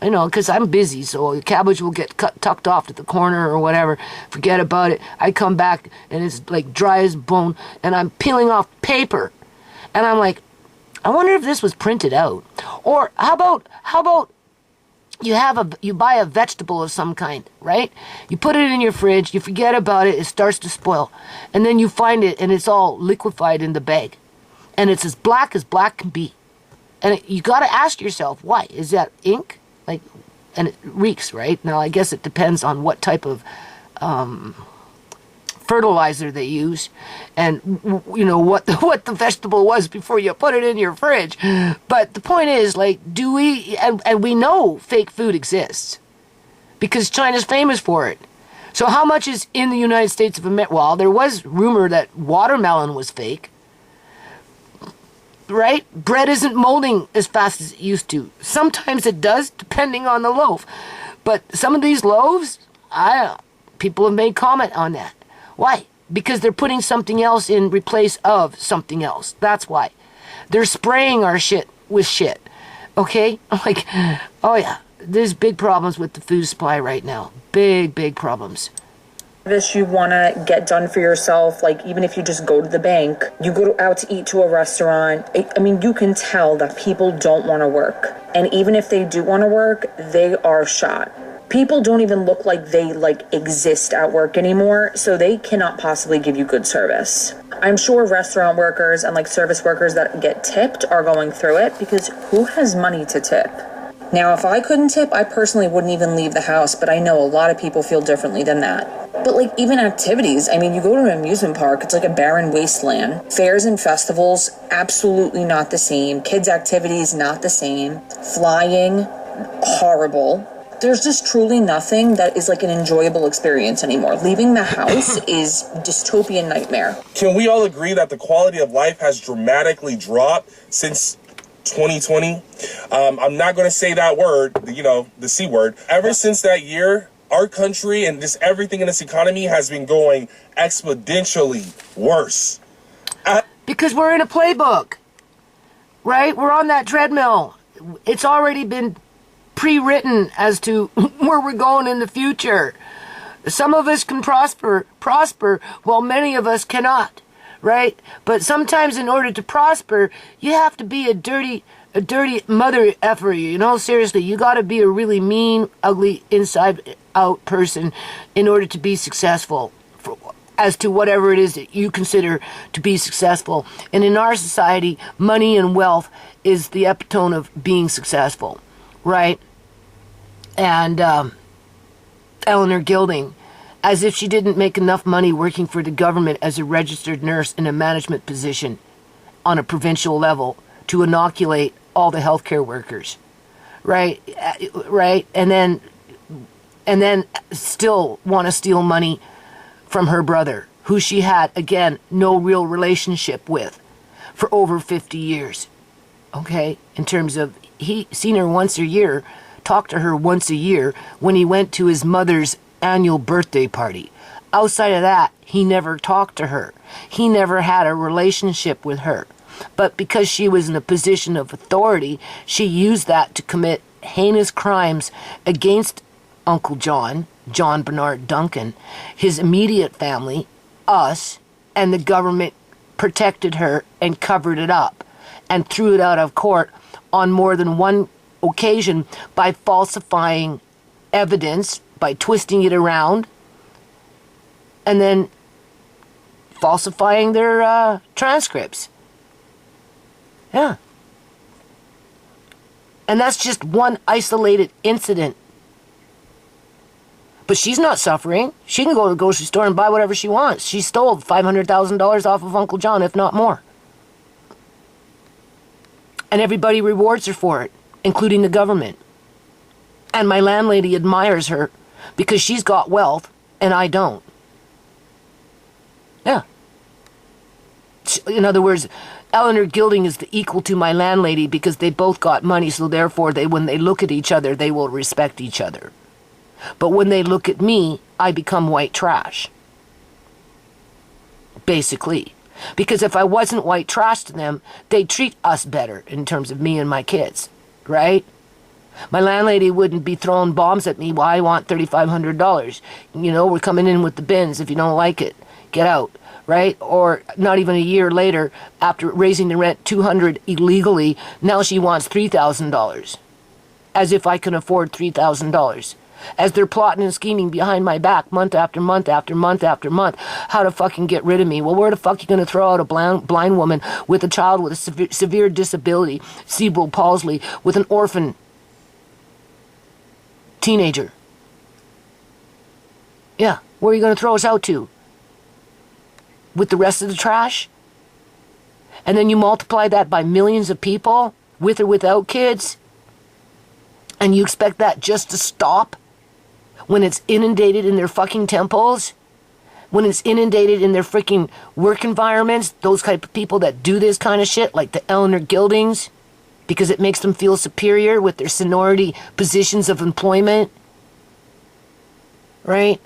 Speaker 1: because I'm busy, so the cabbage will get tucked off to the corner or whatever. Forget about it. I come back and it's like dry as bone, and I'm peeling off paper. And I'm like, I wonder if this was printed out. Or how about you buy a vegetable of some kind, right? You put it in your fridge, you forget about it, it starts to spoil. And then you find it and it's all liquefied in the bag. And it's as black can be. And you got to ask yourself, why? Is that ink? And it reeks, right? Now, I guess it depends on what type of fertilizer they use and, what the vegetable was before you put it in your fridge. But the point is, do we, and we know fake food exists because China's famous for it. So how much is in the United States of America? Well, there was rumor that watermelon was fake. Right? Bread isn't molding as fast as it used to. Sometimes it does, depending on the loaf. But some of these loaves, people have made comment on that. Why? Because they're putting something else in replace of something else. That's why. They're spraying our shit with shit. Okay? Oh yeah, there's big problems with the food supply right now. Big problems.
Speaker 3: This you want to get done for yourself, even if you just go to the bank, you go out to eat to a restaurant. You can tell that people don't want to work. And even if they do want to work, they are shot. People don't even look like they exist at work anymore, so they cannot possibly give you good service. I'm sure restaurant workers and service workers that get tipped are going through it because who has money to tip? Now, if I couldn't tip, I personally wouldn't even leave the house, but I know a lot of people feel differently than that. But like even activities, I mean, you go to an amusement park, it's like a barren wasteland. Fairs and festivals, absolutely not the same. Kids' activities, not the same. Flying, horrible. There's just truly nothing that is like an enjoyable experience anymore. Leaving the house is dystopian nightmare.
Speaker 4: Can we all agree that the quality of life has dramatically dropped since 2020? I'm not going to say that word, the C word. Ever since that year, our country and just everything in this economy has been going exponentially worse.
Speaker 1: Because we're in a playbook, right? We're on that treadmill. It's already been pre-written as to where we're going in the future. Some of us can prosper, while many of us cannot, right? But sometimes in order to prosper, you have to be a dirty mother effer, seriously. You got to be a really mean, ugly, inside out person in order to be successful as to whatever it is that you consider to be successful. And in our society, money and wealth is the epitome of being successful, right? And Eleanor Gilding, as if she didn't make enough money working for the government as a registered nurse in a management position on a provincial level to inoculate all the healthcare workers, right? And then still want to steal money from her brother, who she had, again, no real relationship with for over 50 years, okay? In terms of, he seen her once a year, talked to her once a year when he went to his mother's annual birthday party. Outside of that, he never talked to her. He never had a relationship with her. But because she was in a position of authority, she used that to commit heinous crimes against Uncle John Bernard Duncan, his immediate family, us, and the government protected her and covered it up and threw it out of court on more than one occasion by falsifying evidence, by twisting it around, and then falsifying their transcripts. Yeah. And that's just one isolated incident. But she's not suffering. She can go to the grocery store and buy whatever she wants. She stole $500,000 off of Uncle John, if not more. And everybody rewards her for it, including the government. And my landlady admires her because she's got wealth and I don't. Yeah. In other words, Eleanor Gilding is the equal to my landlady because they both got money, so therefore when they look at each other, they will respect each other. But when they look at me, I become white trash. Basically. Because if I wasn't white trash to them, they'd treat us better in terms of me and my kids. Right? My landlady wouldn't be throwing bombs at me. Well, I want $3,500. We're coming in with the bins. If you don't like it, get out. Right? Or not even a year later, after raising the rent $200 illegally, now she wants $3,000. As if I can afford $3,000. As they're plotting and scheming behind my back month after month after month after month how to fucking get rid of me. Well, where the fuck are you going to throw out a blind woman with a child with a severe disability, cerebral palsy, with an orphan teenager? Yeah, where are you going to throw us out to? With the rest of the trash? And then you multiply that by millions of people, with or without kids, and you expect that just to stop when it's inundated in their fucking temples, when it's inundated in their freaking work environments, those type of people that do this kind of shit, like the Eleanor Gildings, because it makes them feel superior with their seniority positions of employment, right?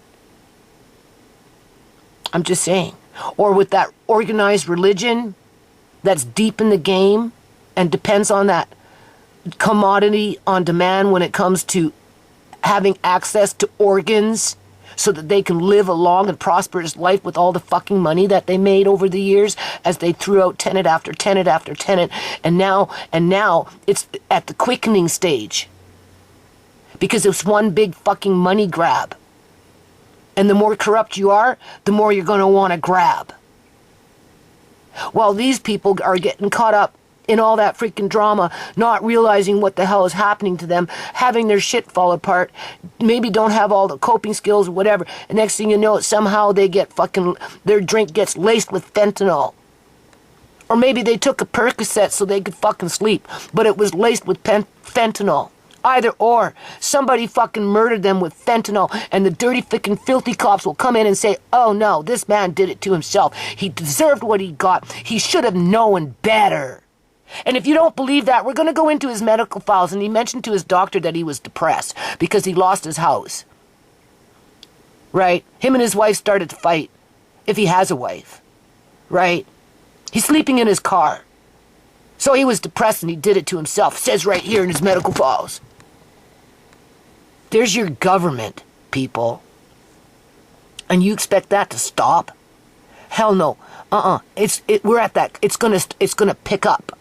Speaker 1: I'm just saying. Or with that organized religion that's deep in the game and depends on that commodity on demand when it comes to having access to organs so that they can live a long and prosperous life with all the fucking money that they made over the years as they threw out tenant after tenant after tenant. And now it's at the quickening stage because it's one big fucking money grab. And the more corrupt you are, the more you're going to want to grab. While these people are getting caught up in all that freaking drama, not realizing what the hell is happening to them, having their shit fall apart, maybe don't have all the coping skills or whatever, and next thing you know, somehow they get fucking, their drink gets laced with fentanyl. Or maybe they took a Percocet so they could fucking sleep, but it was laced with fentanyl. Either or. Somebody fucking murdered them with fentanyl, and the dirty fucking filthy cops will come in and say, oh no, this man did it to himself. He deserved what he got. He should have known better. And if you don't believe that, we're going to go into his medical files, and he mentioned to his doctor that he was depressed because he lost his house. Right? Him and his wife started to fight, if he has a wife. Right? He's sleeping in his car. So he was depressed and he did it to himself. It says right here in his medical files. There's your government, people. And you expect that to stop? Hell no. We're at that. It's gonna pick up.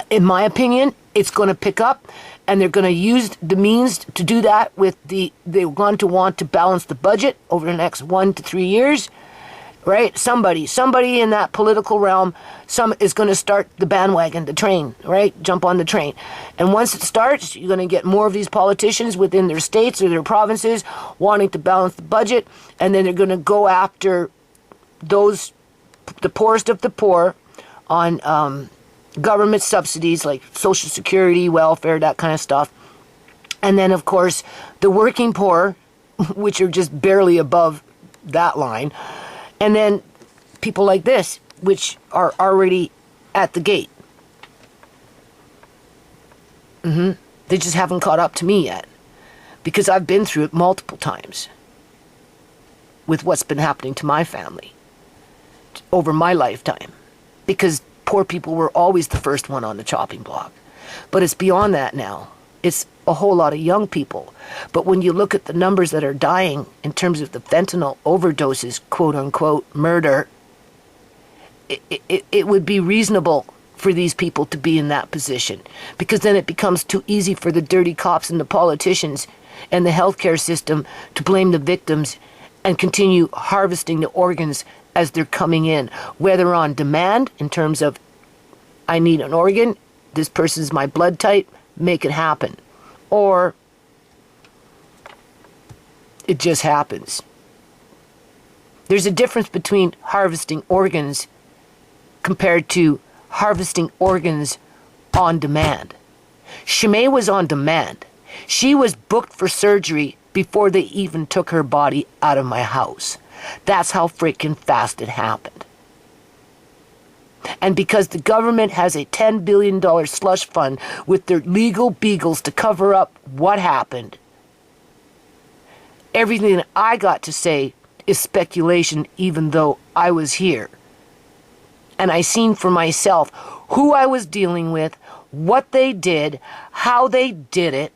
Speaker 1: In my opinion, it's gonna pick up, and they're gonna use the means to do that with they're going to want to balance the budget over the next 1 to 3 years. Right? Somebody in that political realm, is going to start the bandwagon, the train, right? Jump on the train. And once it starts, you're going to get more of these politicians within their states or their provinces wanting to balance the budget, and then they're going to go after the poorest of the poor on government subsidies like Social Security, welfare, that kind of stuff. And then, of course, the working poor, which are just barely above that line. And then people like this, which are already at the gate. They just haven't caught up to me yet. Because I've been through it multiple times. With what's been happening to my family. Over my lifetime. Because poor people were always the first one on the chopping block. But it's beyond that now. It's a whole lot of young people. But when you look at the numbers that are dying in terms of the fentanyl overdoses, quote unquote, murder, it would be reasonable for these people to be in that position. Because then it becomes too easy for the dirty cops and the politicians and the healthcare system to blame the victims and continue harvesting the organs as they're coming in. Whether on demand, in terms of, I need an organ, this person's my blood type, make it happen. Or it just happens. There's a difference between harvesting organs compared to harvesting organs on demand. Shimei was on demand. She was booked for surgery before they even took her body out of my house. That's how freaking fast it happened. And because the government has a $10 billion slush fund with their legal beagles to cover up what happened, everything that I got to say is speculation, even though I was here. And I seen for myself who I was dealing with, what they did, how they did it.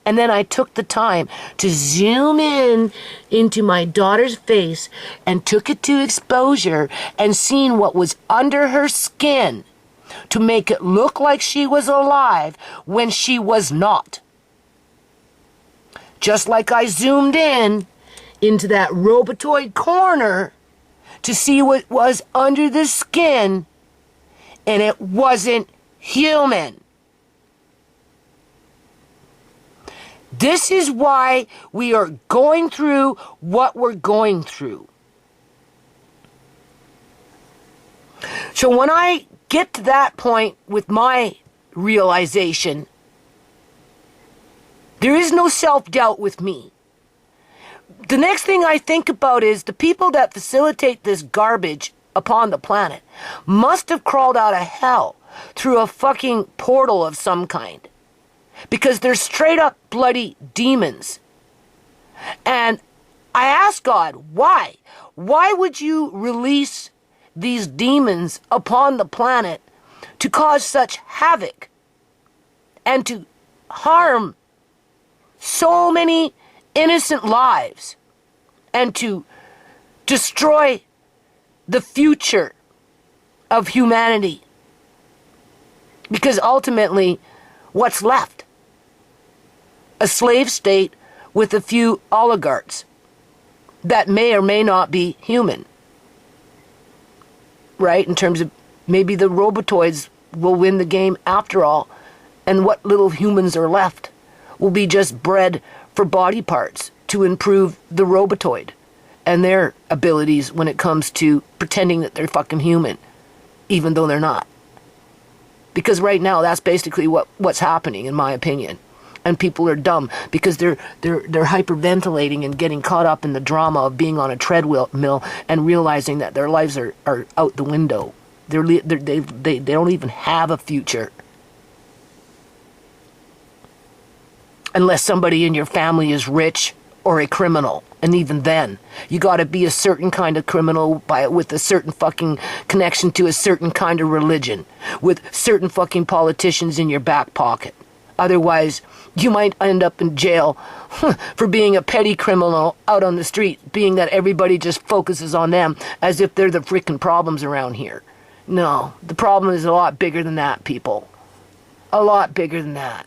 Speaker 1: And then I took the time to zoom in into my daughter's face and took it to exposure and seen what was under her skin to make it look like she was alive when she was not. Just like I zoomed in into that robotoid corner to see what was under the skin, and it wasn't human. This is why we are going through what we're going through. So when I get to that point with my realization, there is no self-doubt with me. The next thing I think about is the people that facilitate this garbage upon the planet must have crawled out of hell through a fucking portal of some kind. Because they're straight up bloody demons. And I ask God, why? Why would you release these demons upon the planet to cause such havoc and to harm so many innocent lives and to destroy the future of humanity? Because ultimately, what's left? A slave state with a few oligarchs that may or may not be human. Right? In terms of maybe the robotoids will win the game after all. And what little humans are left will be just bred for body parts to improve the robotoid and their abilities when it comes to pretending that they're fucking human, even though they're not. Because right now, that's basically what's happening, in my opinion. And people are dumb because they're hyperventilating and getting caught up in the drama of being on a treadmill and realizing that their lives are out the window. They don't even have a future. Unless somebody in your family is rich or a criminal. And even then, you got to be a certain kind of criminal with a certain fucking connection to a certain kind of religion, with certain fucking politicians in your back pocket. Otherwise, you might end up in jail for being a petty criminal out on the street, being that everybody just focuses on them as if they're the freaking problems around here. No, the problem is a lot bigger than that, people. A lot bigger than that.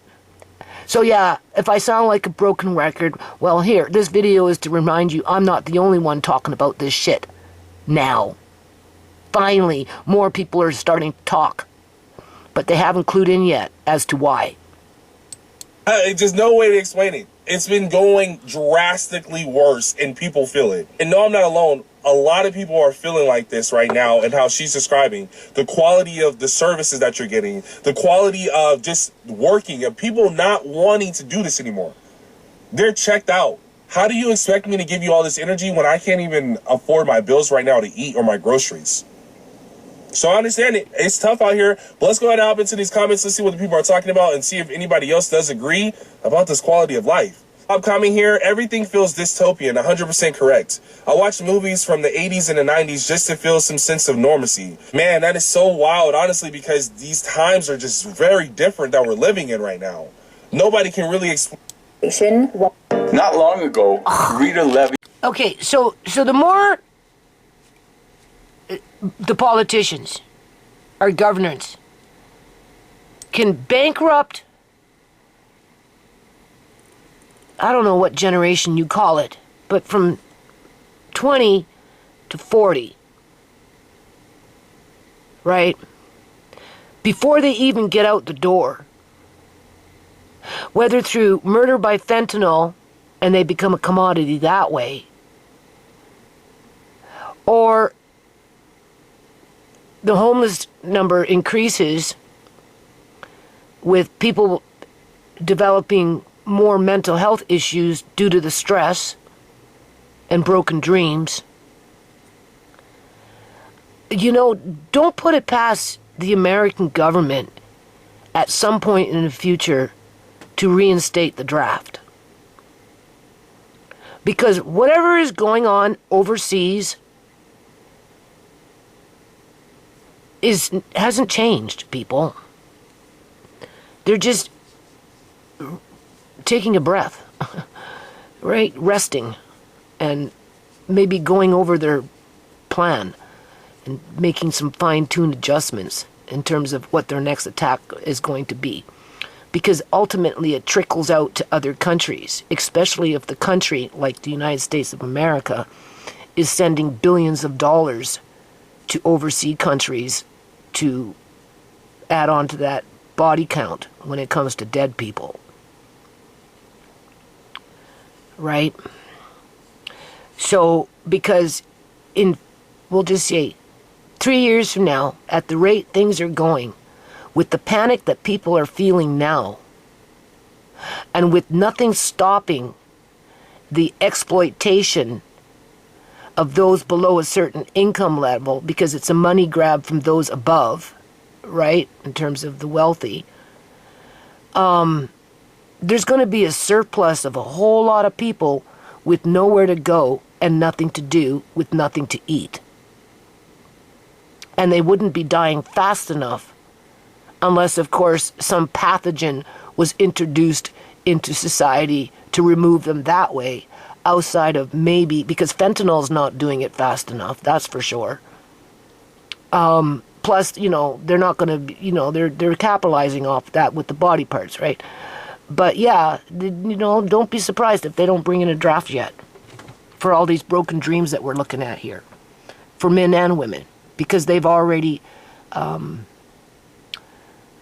Speaker 1: So yeah, if I sound like a broken record, well here, this video is to remind you I'm not the only one talking about this shit. Now. Finally, more people are starting to talk. But they haven't clued in yet as to why.
Speaker 4: There's no way to explain it. It's been going drastically worse, and people feel it. And no, I'm not alone. A lot of people are feeling like this right now, and how she's describing the quality of the services that you're getting, the quality of just working, and people not wanting to do this anymore. They're checked out. How do you expect me to give you all this energy when I can't even afford my bills right now to eat or my groceries? So I understand it. It's tough out here. But let's go ahead and hop into these comments. Let's see what the people are talking about and see if anybody else does agree about this quality of life. Upcoming here, everything feels dystopian, 100% correct. I watch movies from the 80s and the 90s just to feel some sense of normalcy. Man, that is so wild, honestly, because these times are just very different that we're living in right now. Nobody can really explain.
Speaker 5: Not long ago, Rita Levy.
Speaker 1: Okay, so the more the politicians, our governors, can bankrupt, I don't know what generation you call it, but from 20 to 40, right? Before they even get out the door, whether through murder by fentanyl and they become a commodity that way, or the homeless number increases with people developing more mental health issues due to the stress and broken dreams. You know, don't put it past the American government at some point in the future to reinstate the draft. Because whatever is going on overseas hasn't changed, people. They're just taking a breath, right? Resting and maybe going over their plan and making some fine-tuned adjustments in terms of what their next attack is going to be. Because ultimately it trickles out to other countries, especially if the country, like the United States of America, is sending billions of dollars to overseas countries to add on to that body count when it comes to dead people. Right? So, because we'll just say, 3 years from now, at the rate things are going, with the panic that people are feeling now, and with nothing stopping the exploitation of those below a certain income level, because it's a money grab from those above, right, in terms of the wealthy, there's going to be a surplus of a whole lot of people with nowhere to go and nothing to do, with nothing to eat. And they wouldn't be dying fast enough unless, of course, some pathogen was introduced into society to remove them that way, outside of maybe, because fentanyl's not doing it fast enough, that's for sure. Plus, you know, they're not going to, you know, they're capitalizing off that with the body parts, right? But yeah, you know, don't be surprised if they don't bring in a draft yet for all these broken dreams that we're looking at here, for men and women, because they've already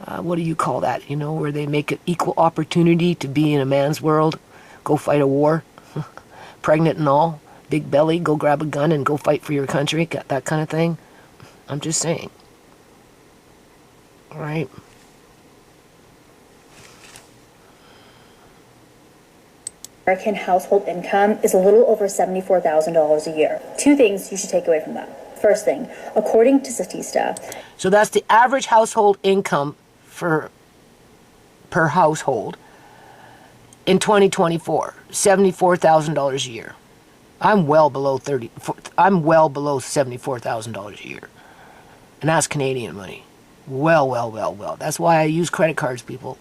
Speaker 1: what do you call that? You know, where they make it equal opportunity to be in a man's world, go fight a war, pregnant and all, big belly, go grab a gun and go fight for your country, that kind of thing. I'm just saying. All right.
Speaker 6: American household income is a little over $74,000 a year. Two things you should take away from that. First thing, according to Statista.
Speaker 1: So that's the average household income per household in 2024, $74,000 a year. I'm well below $74,000 a year. And that's Canadian money. Well. That's why I use credit cards, people.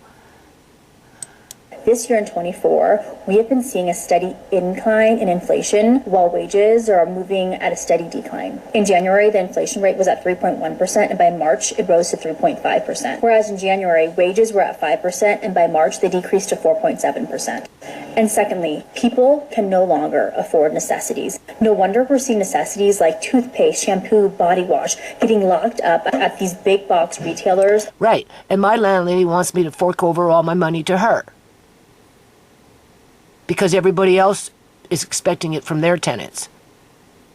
Speaker 6: This year in 24, we have been seeing a steady incline in inflation while wages are moving at a steady decline. In January, the inflation rate was at 3.1%, and by March, it rose to 3.5%. Whereas in January, wages were at 5%, and by March, they decreased to 4.7%. And secondly, people can no longer afford necessities. No wonder we're seeing necessities like toothpaste, shampoo, body wash getting locked up at these big box retailers.
Speaker 1: Right, and my landlady wants me to fork over all my money to her, because everybody else is expecting it from their tenants.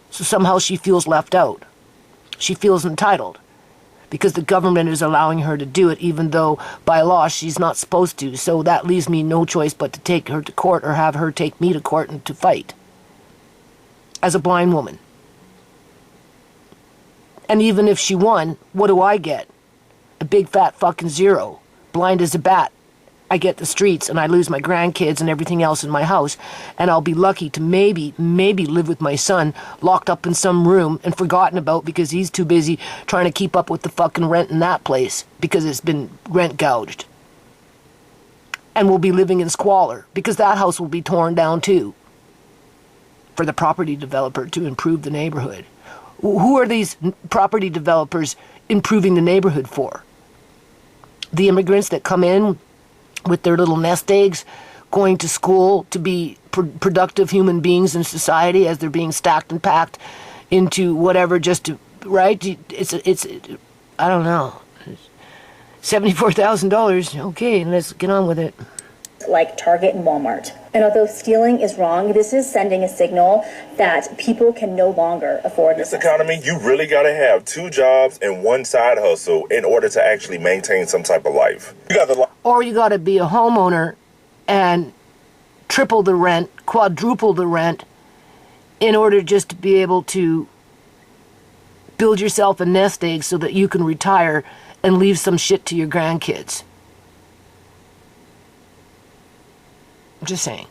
Speaker 1: So somehow she feels left out. She feels entitled because the government is allowing her to do it, even though by law she's not supposed to. So that leaves me no choice but to take her to court or have her take me to court and to fight as a blind woman. And even if she won, what do I get? A big fat fucking zero. Blind as a bat. I get the streets and I lose my grandkids and everything else in my house, and I'll be lucky to maybe live with my son locked up in some room and forgotten about because he's too busy trying to keep up with the fucking rent in that place because it's been rent gouged. And we'll be living in squalor because that house will be torn down too for the property developer to improve the neighborhood. Who are these property developers improving the neighborhood for? The immigrants that come in with their little nest eggs, going to school to be productive human beings in society as they're being stacked and packed into whatever just to, right? It's I don't know. $74,000, okay, let's get on with it.
Speaker 6: Like Target and Walmart. And although stealing is wrong, this is sending a signal that people can no longer afford
Speaker 7: this economy. You really got to have two jobs and one side hustle in order to actually maintain some type of life.
Speaker 1: Or you got to be a homeowner and triple the rent, quadruple the rent in order just to be able to build yourself a nest egg so that you can retire and leave some shit to your grandkids. I'm just saying.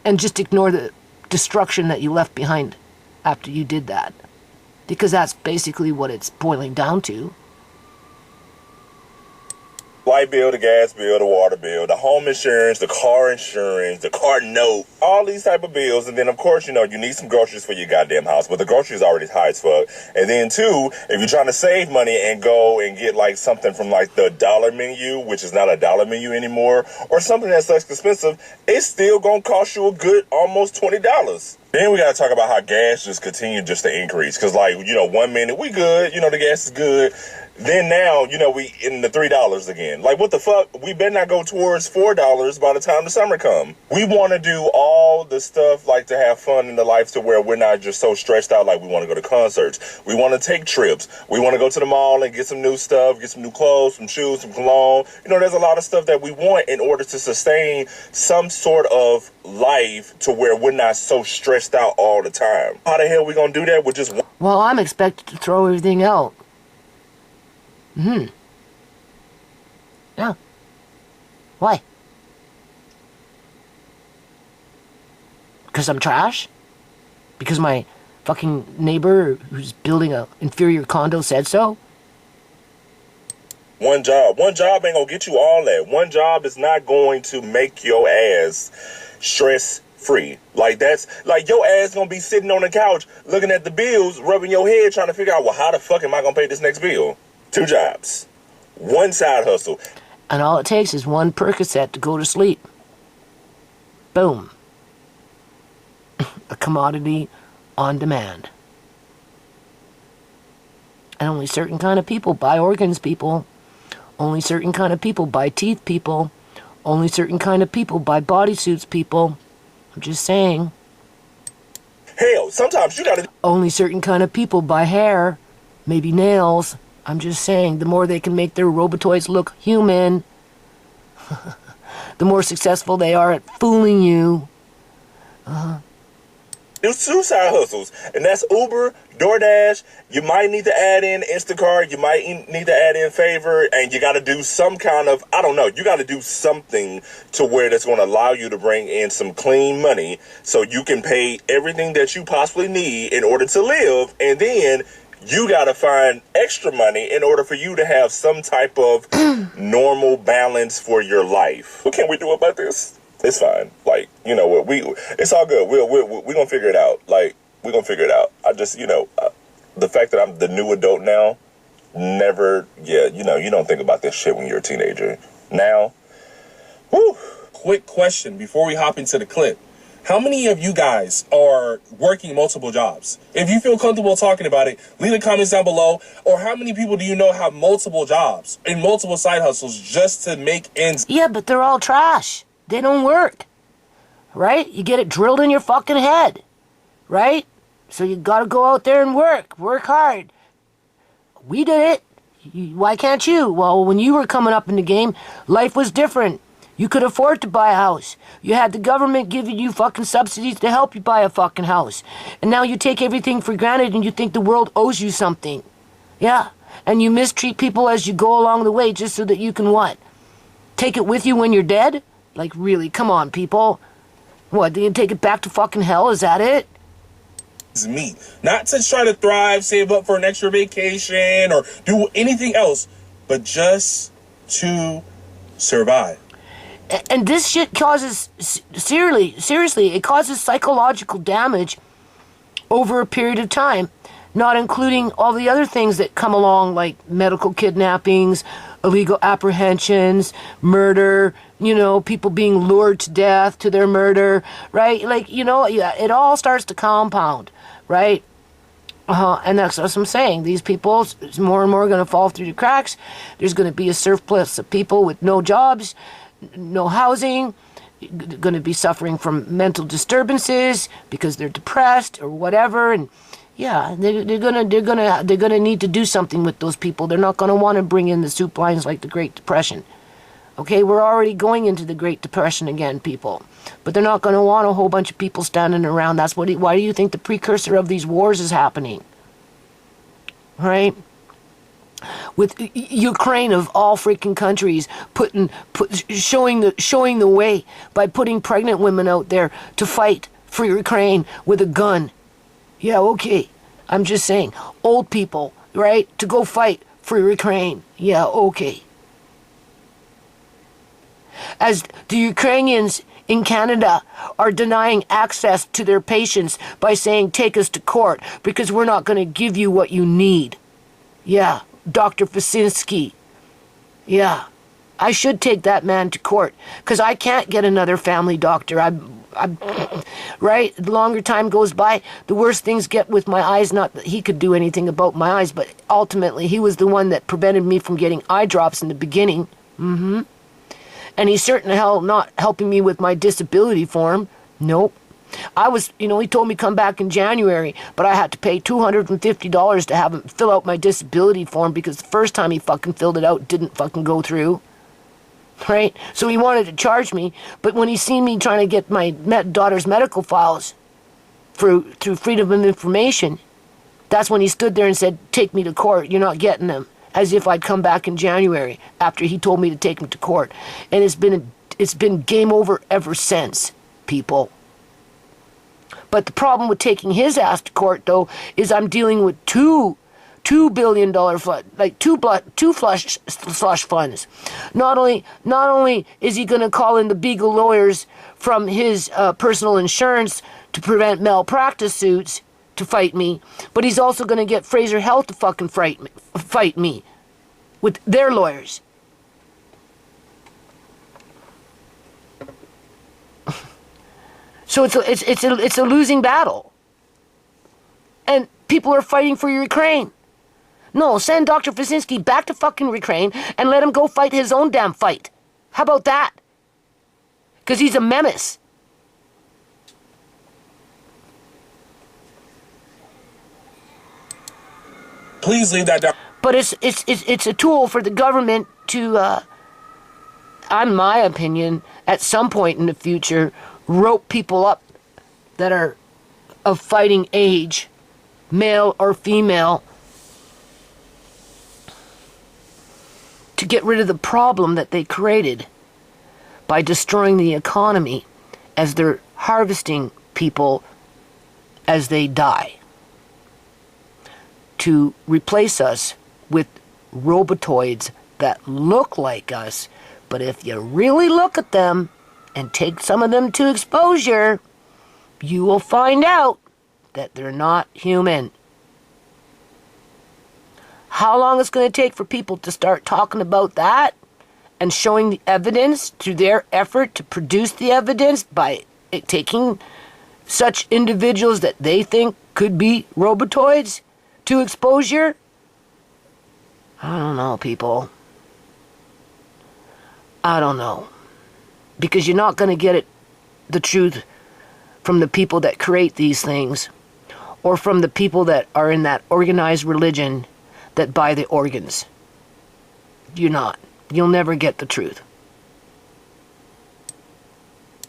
Speaker 1: And just ignore the destruction that you left behind after you did that. Because that's basically what it's boiling down to.
Speaker 7: Light bill, the gas bill, the water bill, the home insurance, the car note, all these type of bills. And then, of course, you need some groceries for your goddamn house, but the groceries are already high as fuck. And then, too, if you're trying to save money and go and get, like, something from, like, the dollar menu, which is not a dollar menu anymore, or something that's less expensive, it's still gonna cost you a good almost $20. Then we gotta talk about how gas just continued just to increase. Cause 1 minute we good, the gas is good. Then now, we in the $3 again. Like, what the fuck? We better not go towards $4 by the time the summer come. We want to do all the stuff, like, to have fun in the life to where we're not just so stressed out. Like, we want to go to concerts. We want to take trips. We want to go to the mall and get some new stuff, get some new clothes, some shoes, some cologne. There's a lot of stuff that we want in order to sustain some sort of life to where we're not so stressed out all the time. How the hell we going to do that with just...
Speaker 1: Well, I'm expected to throw everything out. Yeah. Why? Because I'm trash? Because my fucking neighbor who's building a inferior condo said so?
Speaker 7: One job ain't gonna get you all that. One job is not going to make your ass stress-free. Like, that's like your ass gonna be sitting on the couch looking at the bills, rubbing your head, trying to figure out, well, how the fuck am I gonna pay this next bill? 2 jobs, one side hustle.
Speaker 1: And all it takes is one Percocet to go to sleep. Boom. A commodity on demand. And only certain kind of people buy organs, people. Only certain kind of people buy teeth, people. Only certain kind of people buy bodysuits, people. I'm just saying.
Speaker 7: Hell, sometimes you gotta...
Speaker 1: Only certain kind of people buy hair, maybe nails. I'm just saying, the more they can make their robotoids look human, the more successful they are at fooling you.
Speaker 7: There's two side hustles, and that's Uber, DoorDash. You might need to add in Instacart. You might need to add in Favor, and you got to do some kind of, I don't know, you got to do something to where that's going to allow you to bring in some clean money so you can pay everything that you possibly need in order to live, and then you got to find extra money in order for you to have some type of normal balance for your life. What can we do about this? It's fine. Like, you know what, it's all good. We're gonna figure it out. Like, we're gonna figure it out. I just, the fact that I'm the new adult now, you don't think about this shit when you're a teenager. Now, whew.
Speaker 4: Quick question before we hop into the clip. How many of you guys are working multiple jobs? If you feel comfortable talking about it, leave the comments down below. Or how many people do you know have multiple jobs and multiple side hustles just to make ends?
Speaker 1: Yeah, but they're all trash. They don't work, right? You get it drilled in your fucking head, right? So you gotta go out there and work hard. We did it. Why can't you? Well, when you were coming up in the game, life was different. You could afford to buy a house. You had the government giving you fucking subsidies to help you buy a fucking house. And now you take everything for granted and you think the world owes you something. Yeah. And you mistreat people as you go along the way just so that you can what? Take it with you when you're dead? Like, really, come on, people. What, do you take it back to fucking hell? Is that it?
Speaker 4: Me. Not to try to thrive, save up for an extra vacation, or do anything else, but just to survive.
Speaker 1: And this shit causes, seriously, it causes psychological damage over a period of time, not including all the other things that come along, like medical kidnappings, illegal apprehensions, murder, people being lured to death to their murder, right? Like, it all starts to compound, right? And that's what I'm saying. These people, more and more going to fall through the cracks. There's going to be a surplus of people with no jobs, no housing, going to be suffering from mental disturbances because they're depressed or whatever. And yeah, they're gonna need to do something with those people. They're not gonna want to bring in the soup lines like the Great Depression. Okay, we're already going into the Great Depression again, people. But they're not gonna want a whole bunch of people standing around. Why do you think the precursor of these wars is happening? Right? With Ukraine of all freaking countries showing the way by putting pregnant women out there to fight for Ukraine with a gun. Yeah, okay. I'm just saying, old people, right, to go fight for Ukraine. Yeah, okay. As the Ukrainians in Canada are denying access to their patients by saying, take us to court because we're not going to give you what you need. Yeah, Dr. Fasinski. Yeah, I should take that man to court because I can't get another family doctor. Right? The longer time goes by, the worse things get with my eyes. Not that he could do anything about my eyes, but ultimately he was the one that prevented me from getting eye drops in the beginning. And he's certain hell not helping me with my disability form. Nope. I was, he told me come back in January, but I had to pay $250 to have him fill out my disability form because the first time he fucking filled it out, it didn't fucking go through. Right? So he wanted to charge me, but when he seen me trying to get my daughter's medical files through Freedom of Information, that's when he stood there and said, take me to court, you're not getting them. As if I'd come back in January after he told me to take him to court. And it's been game over ever since, people. But the problem with taking his ass to court, though, is I'm dealing with $2 billion fund, like two slush funds. Not only is he going to call in the Beagle lawyers from his personal insurance to prevent malpractice suits to fight me, but he's also going to get Fraser Health to fucking fight me with their lawyers. So it's a losing battle, and people are fighting for Ukraine. No, send Dr. Fasinski back to fucking Ukraine and let him go fight his own damn fight. How about that? Because he's a menace.
Speaker 4: Please leave that down.
Speaker 1: But it's a tool for the government to, in my opinion, at some point in the future, rope people up that are of fighting age, male or female, to get rid of the problem that they created by destroying the economy as they're harvesting people as they die, to replace us with robotoids that look like us, but if you really look at them and take some of them to exposure, you will find out that they're not human. How long it's going to take for people to start talking about that and showing the evidence through their effort to produce the evidence by taking such individuals that they think could be robotoids to exposure? I don't know, people. I don't know. Because you're not going to get the truth from the people that create these things, or from the people that are in that organized religion that buy the organs. You're not. You'll never get the truth.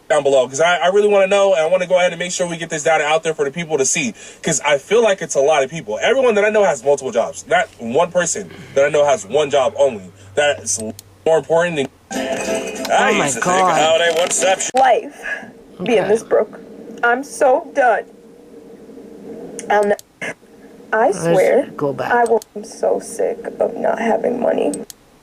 Speaker 4: Down below, because I really want to know, and I want to go ahead and make sure we get this data out there for the people to see, because I feel like it's a lot of people. Everyone that I know has multiple jobs. Not one person that I know has one job only. That's more important than...
Speaker 1: Oh my God.
Speaker 2: Life being this broke. I'm so done. I swear,
Speaker 1: go back.
Speaker 2: I'm so sick of not having money.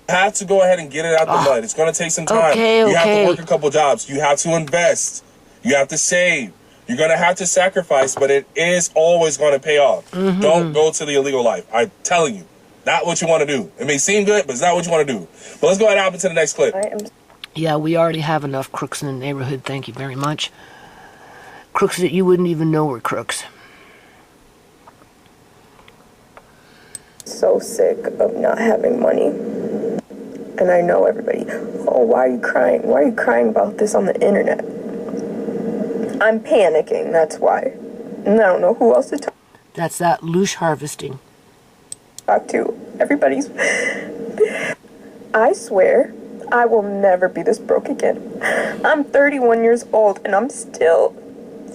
Speaker 4: Have to go ahead and get it out the mud. It's going to take some time.
Speaker 1: Okay.
Speaker 4: You have to work a couple jobs. You have to invest. You have to save. You're going to have to sacrifice, but it is always going to pay off.
Speaker 1: Mm-hmm.
Speaker 4: Don't go to the illegal life. I'm telling you. Not what you want to do. It may seem good, but it's not what you want to do. But let's go ahead and hop into the next clip.
Speaker 1: Yeah, we already have enough crooks in the neighborhood. Thank you very much. Crooks that you wouldn't even know were crooks.
Speaker 2: So sick of not having money. And I know everybody, oh, why are you crying? Why are you crying about this on the internet? I'm panicking, that's why. And I don't know who else to talk
Speaker 1: That's that loosh harvesting.
Speaker 2: to. Everybody's... I swear, I will never be this broke again. I'm 31 years old and I'm still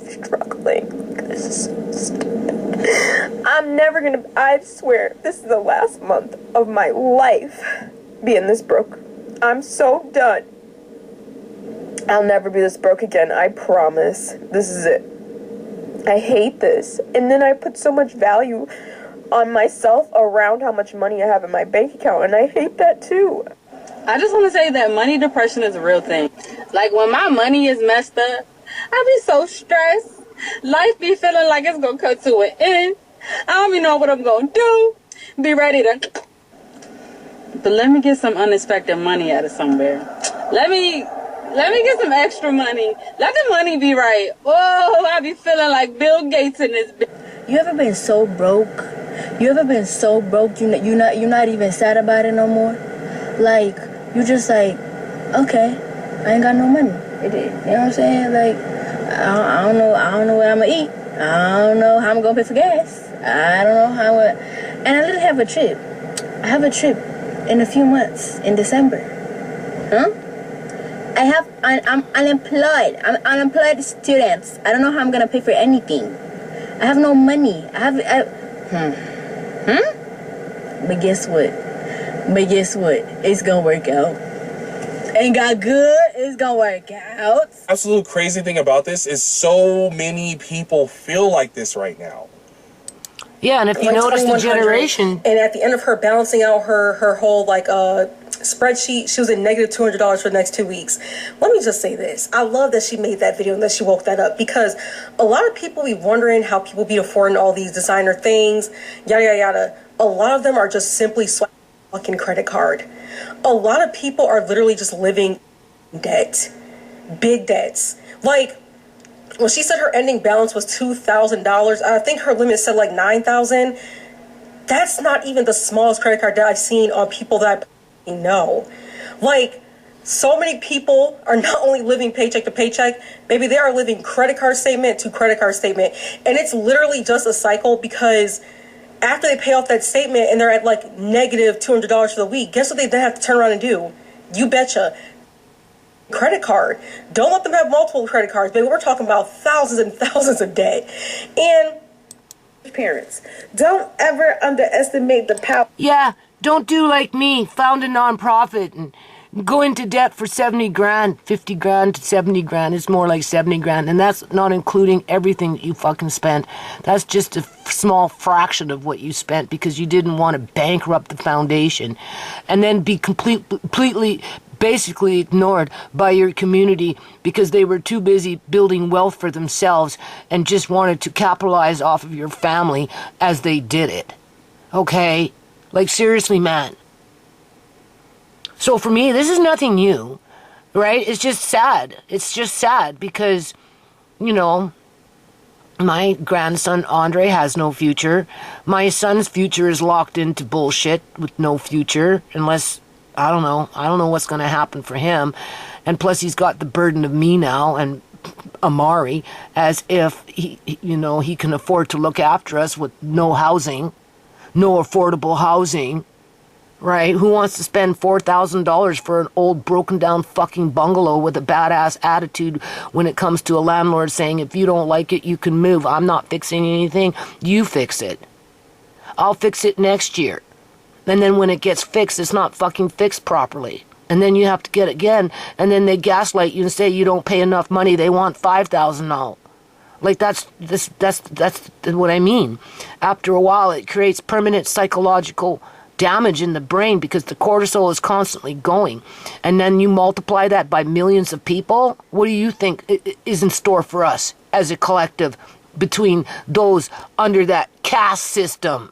Speaker 2: struggling. This is so stupid. I'm never gonna... I swear, this is the last month of my life being this broke. I'm so done. I'll never be this broke again, I promise. This is it. I hate this. And then I put so much value on myself around how much money I have in my bank account, and I hate that too.
Speaker 8: I just want to say that money depression is a real thing. Like, when my money is messed up, I be so stressed. Life be feeling like it's going to cut to an end. I don't even know what I'm going to do. Be ready to... But let me get some unexpected money out of somewhere. Let me get some extra money. Let the money be right. Oh, I be feeling like Bill Gates in this bitch.
Speaker 9: You ever been so broke? You ever been so broke you're not even sad about it no more? Like, you just like, okay, I ain't got no money. You know what I'm saying? Like, I don't know what I'm gonna eat. I don't know how I'm gonna pay for gas. I don't know how and I literally have a trip. I have a trip in a few months in December. Huh? I'm unemployed. I'm unemployed student. I don't know how I'm gonna pay for anything. I have no money. But guess what? It's gonna work out. Ain't got good, it's gonna work out.
Speaker 4: Absolute crazy thing about this is so many people feel like this right now.
Speaker 1: Yeah, and if you notice the generation...
Speaker 10: And at the end of her balancing out her whole, spreadsheet, she was at negative $200 for the next 2 weeks. Let me just say this. I love that she made that video and that she woke that up, because a lot of people be wondering how people be affording all these designer things, yada, yada, yada. A lot of them are just simply swiping a fucking credit card. A lot of people are literally just living in debt. Big debts. Like, when she said her ending balance was $2,000, I think her limit said like $9,000. that's not even the smallest credit card debt I've seen on people that I know. Like, so many people are not only living paycheck to paycheck, maybe they are living credit card statement to credit card statement. And it's literally just a cycle, because after they pay off that statement and they're at like negative $200 for the week, guess what they then have to turn around and do? You betcha. Credit card. Don't let them have multiple credit cards, baby. We're talking about thousands and thousands a day. And
Speaker 11: parents, don't ever underestimate the power.
Speaker 1: Yeah, don't do like me, found a nonprofit and go into debt for 70 grand, 50 grand to 70 grand. It's more like 70 grand. And that's not including everything that you fucking spent. That's just a small fraction of what you spent because you didn't want to bankrupt the foundation and then be completely basically ignored by your community because they were too busy building wealth for themselves and just wanted to capitalize off of your family as they did it. Okay? Like, seriously, man. So for me, this is nothing new, right? It's just sad. It's just sad because, you know, my grandson Andre has no future. My son's future is locked into bullshit with no future unless, I don't know what's going to happen for him. And plus he's got the burden of me now and Amari as if he can afford to look after us with no housing, no affordable housing. Right? Who wants to spend $4,000 for an old broken down fucking bungalow with a badass attitude when it comes to a landlord saying, if you don't like it, you can move. I'm not fixing anything. You fix it. I'll fix it next year. And then when it gets fixed, it's not fucking fixed properly. And then you have to get it again. And then they gaslight you and say you don't pay enough money. They want $5,000 now. Like, that's what I mean. After a while, it creates permanent psychological damage in the brain because the cortisol is constantly going. And then you multiply that by millions of people. What do you think is in store for us as a collective between those under that caste system?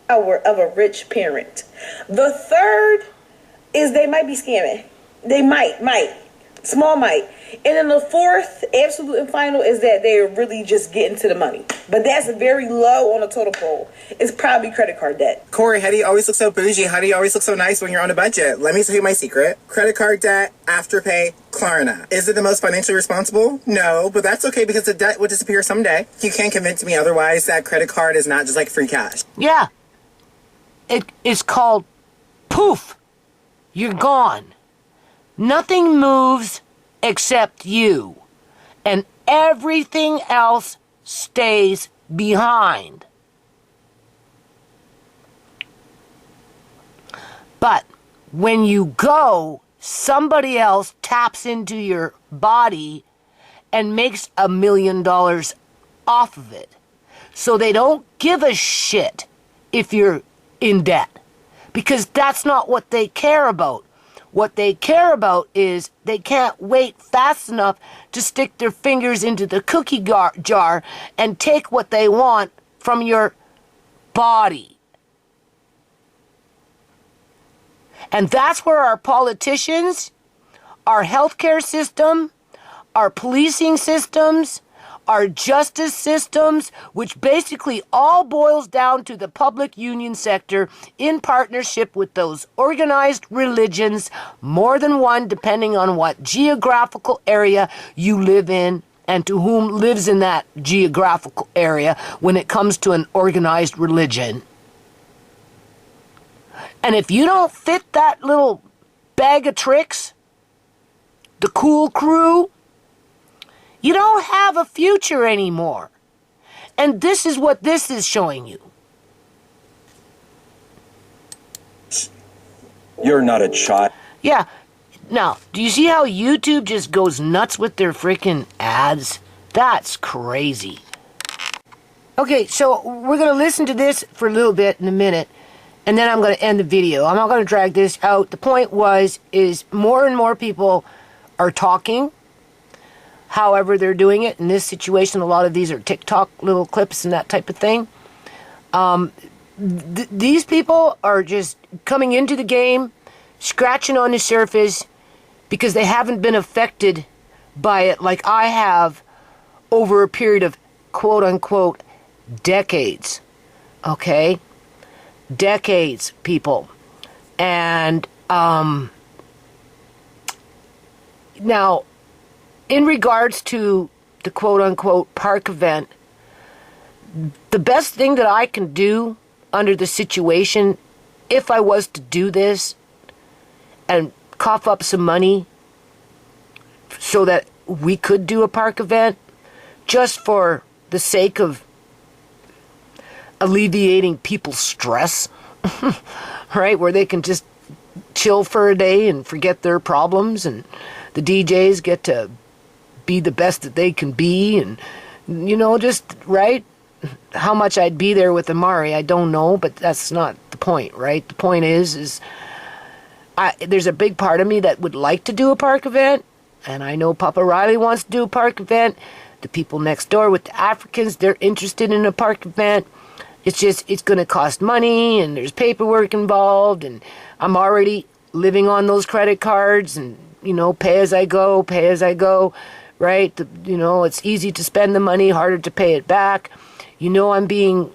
Speaker 11: Power of a rich parent. The third is they might be scamming. They might. Small might. And then the fourth, absolute and final, is that they're really just getting to the money. But that's very low on the total poll. It's probably credit card debt.
Speaker 12: Corey, how do you always look so bougie? How do you always look so nice when you're on a budget? Let me tell you my secret. Credit card debt, Afterpay, Klarna. Is it the most financially responsible? No, but that's okay because the debt will disappear someday. You can't convince me otherwise that credit card is not just like free cash.
Speaker 1: Yeah. It is called poof. You're gone. Nothing moves except you. And everything else stays behind. But when you go, somebody else taps into your body and makes $1 million off of it. So they don't give a shit if you're in debt. Because that's not what they care about. What they care about is they can't wait fast enough to stick their fingers into the cookie jar and take what they want from your body. And that's where our politicians, our healthcare system, our policing systems, our justice systems, which basically all boils down to the public union sector in partnership with those organized religions, more than one depending on what geographical area you live in and to whom lives in that geographical area when it comes to an organized religion. And if you don't fit that little bag of tricks, the cool crew, you don't have a future anymore. And this is what this is showing you.
Speaker 13: You're not a child.
Speaker 1: Yeah. Now, do you see how YouTube just goes nuts with their freaking ads? That's crazy. Okay, so we're going to listen to this for a little bit in a minute, and then I'm going to end the video. I'm not going to drag this out. The point is more and more people are talking. However they're doing it. In this situation, a lot of these are TikTok little clips and that type of thing. These people are just coming into the game, scratching on the surface, because they haven't been affected by it like I have over a period of quote-unquote decades. Okay? Decades, people. And now, in regards to the quote-unquote park event, the best thing that I can do under the situation, if I was to do this and cough up some money so that we could do a park event, just for the sake of alleviating people's stress, right? Where they can just chill for a day and forget their problems, and the DJs get to be the best that they can be, and, you know, just, right? How much I'd be there with Amari, I don't know, but that's not the point, right? The point is there's a big part of me that would like to do a park event, and I know Papa Riley wants to do a park event. The people next door with the Africans, they're interested in a park event. It's just, it's going to cost money, and there's paperwork involved, and I'm already living on those credit cards, and, you know, pay as I go, right? You know, it's easy to spend the money, harder to pay it back. You know, I'm being,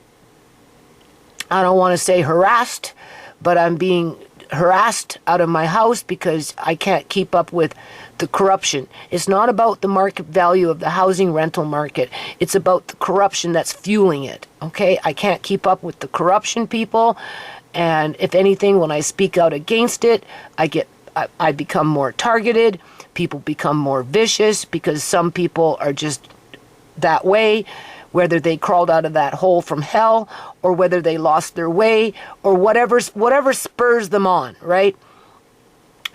Speaker 1: I don't want to say harassed, but I'm being harassed out of my house because I can't keep up with the corruption. It's not about the market value of the housing rental market. It's about the corruption that's fueling it. Okay? I can't keep up with the corruption, people. And if anything, when I speak out against it, I become more targeted. People become more vicious because some people are just that way, whether they crawled out of that hole from hell or whether they lost their way or whatever spurs them on, right?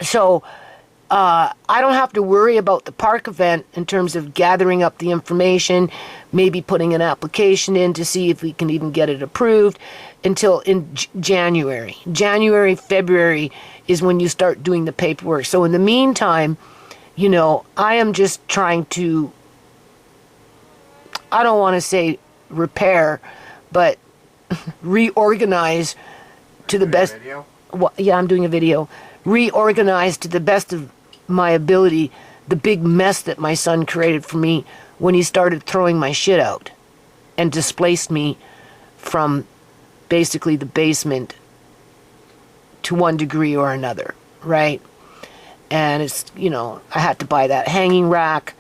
Speaker 1: So I don't have to worry about the park event in terms of gathering up the information, maybe putting an application in to see if we can even get it approved until in January. January, February is when you start doing the paperwork. So in the meantime, you know, I am just trying to, I don't want to say repair, but reorganize to the best. Well, yeah, I'm doing a video. Reorganize to the best of my ability the big mess that my son created for me when he started throwing my shit out and displaced me from basically the basement to one degree or another, right? And it's, you know, I had to buy that hanging rack.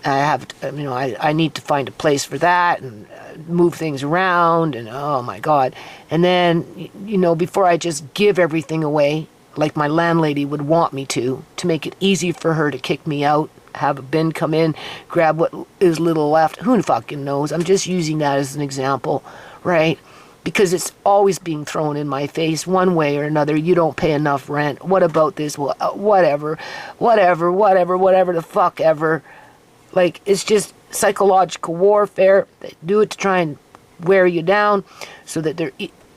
Speaker 1: I need to find a place for that and move things around, and oh my God. And then, you know, before I just give everything away, like my landlady would want me to make it easy for her to kick me out, have a bin come in, grab what is little left. Who fucking knows? I'm just using that as an example, right? Because it's always being thrown in my face one way or another. You don't pay enough rent. What about this? Well, whatever the fuck ever. Like, it's just psychological warfare. They do it to try and wear you down so that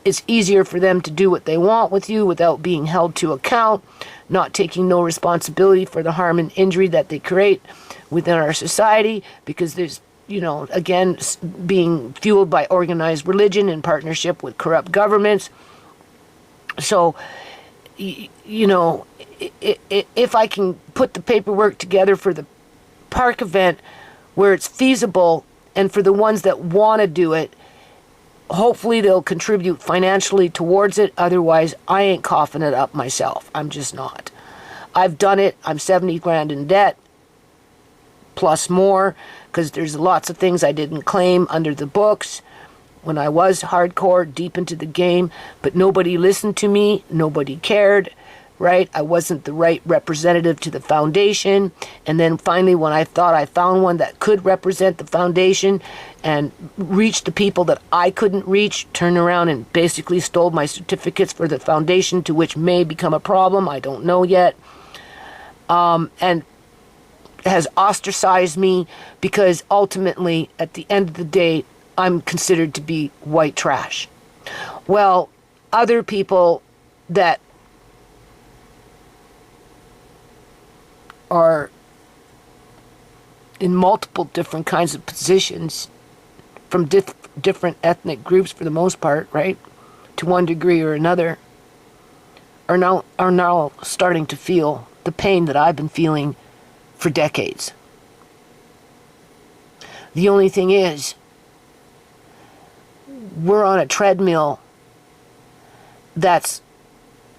Speaker 1: it's easier for them to do what they want with you without being held to account, not taking no responsibility for the harm and injury that they create within our society, because there's, you know, again, being fueled by organized religion in partnership with corrupt governments. So, you know, if I can put the paperwork together for the park event where it's feasible, and for the ones that want to do it, hopefully they'll contribute financially towards it. Otherwise, I ain't coughing it up myself. I'm just not. I've done it. I'm 70 grand in debt, plus more, because there's lots of things I didn't claim under the books when I was hardcore, deep into the game, but nobody listened to me. Nobody cared. Right? I wasn't the right representative to the foundation. And then finally, when I thought I found one that could represent the foundation and reach the people that I couldn't reach, turned around and basically stole my certificates for the foundation, to which may become a problem. I don't know yet. And has ostracized me because ultimately, at the end of the day, I'm considered to be white trash. Well, other people that are in multiple different kinds of positions from different ethnic groups, for the most part, right, to one degree or another, are now starting to feel the pain that I've been feeling for decades. The only thing is we're on a treadmill that's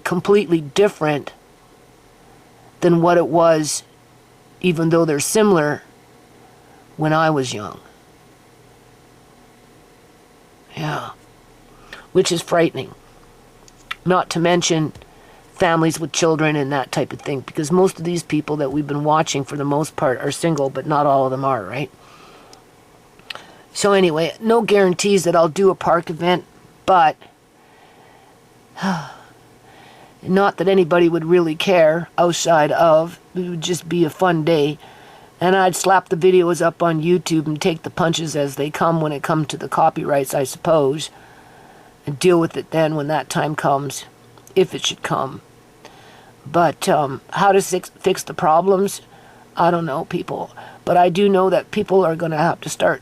Speaker 1: completely different than what it was, even though they're similar, when I was young. Yeah. Which is frightening. Not to mention families with children and that type of thing, because most of these people that we've been watching for the most part are single, but not all of them are, right? So anyway, no guarantees that I'll do a park event, but not that anybody would really care outside of, it would just be a fun day. And I'd slap the videos up on YouTube and take the punches as they come when it comes to the copyrights, I suppose, and deal with it then when that time comes, if it should come. But how to fix the problems, I don't know, people. But I do know that people are going to have to start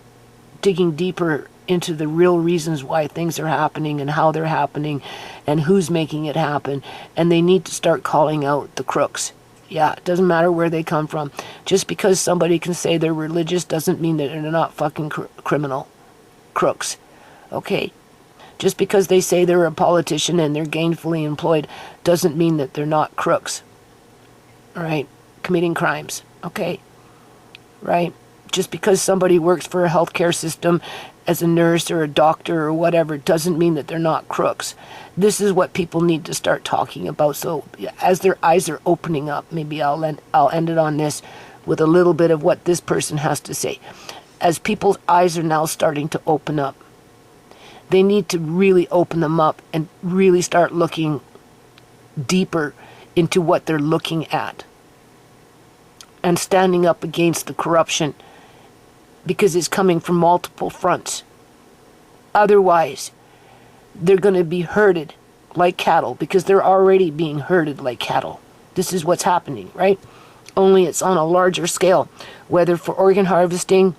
Speaker 1: digging deeper into the real reasons why things are happening and how they're happening and who's making it happen. And they need to start calling out the crooks. Yeah, it doesn't matter where they come from. Just because somebody can say they're religious doesn't mean that they're not fucking criminal crooks. Okay? Just because they say they're a politician and they're gainfully employed doesn't mean that they're not crooks. Right? Committing crimes. Okay? Right? Just because somebody works for a healthcare system as a nurse or a doctor or whatever doesn't mean that they're not crooks. This is what people need to start talking about. So as their eyes are opening up, maybe I'll end it on this with a little bit of what this person has to say. As people's eyes are now starting to open up, they need to really open them up and really start looking deeper into what they're looking at and standing up against the corruption, because it's coming from multiple fronts. Otherwise, they're going to be herded like cattle, because they're already being herded like cattle. This is what's happening, right? Only it's on a larger scale, whether for organ harvesting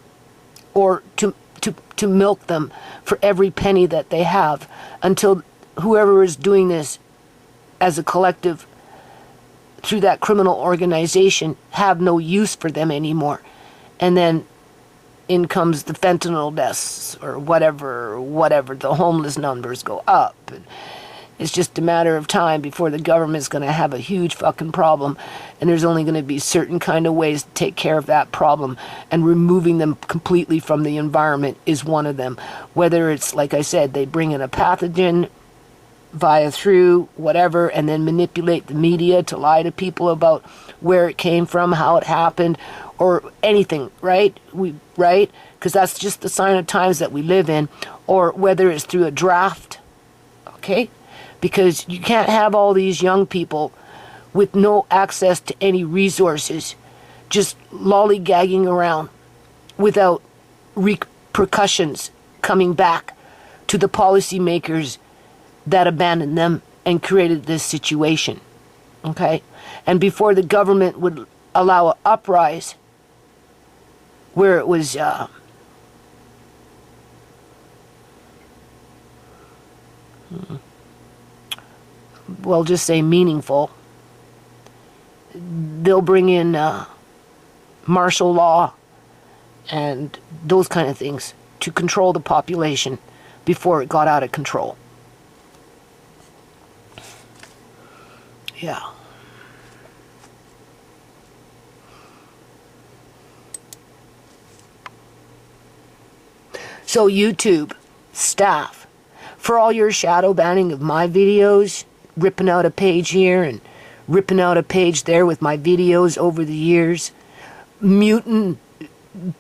Speaker 1: or to milk them for every penny that they have, until whoever is doing this as a collective through that criminal organization have no use for them anymore. And then in comes the fentanyl deaths or whatever, the homeless numbers go up. And it's just a matter of time before the government's going to have a huge fucking problem, and there's only going to be certain kind of ways to take care of that problem, and removing them completely from the environment is one of them. Whether it's, like I said, they bring in a pathogen through whatever, and then manipulate the media to lie to people about where it came from, how it happened, or anything, right? Right? Because that's just the sign of times that we live in. Or whether it's through a draft, okay? Because you can't have all these young people with no access to any resources just lollygagging around without repercussions coming back to the policymakers that abandoned them and created this situation, okay? And before the government would allow an uprising where it was well, just say meaningful, they'll bring in martial law and those kind of things to control the population before it got out of control. Yeah. So YouTube staff, for all your shadow banning of my videos, ripping out a page here and ripping out a page there with my videos over the years, muting,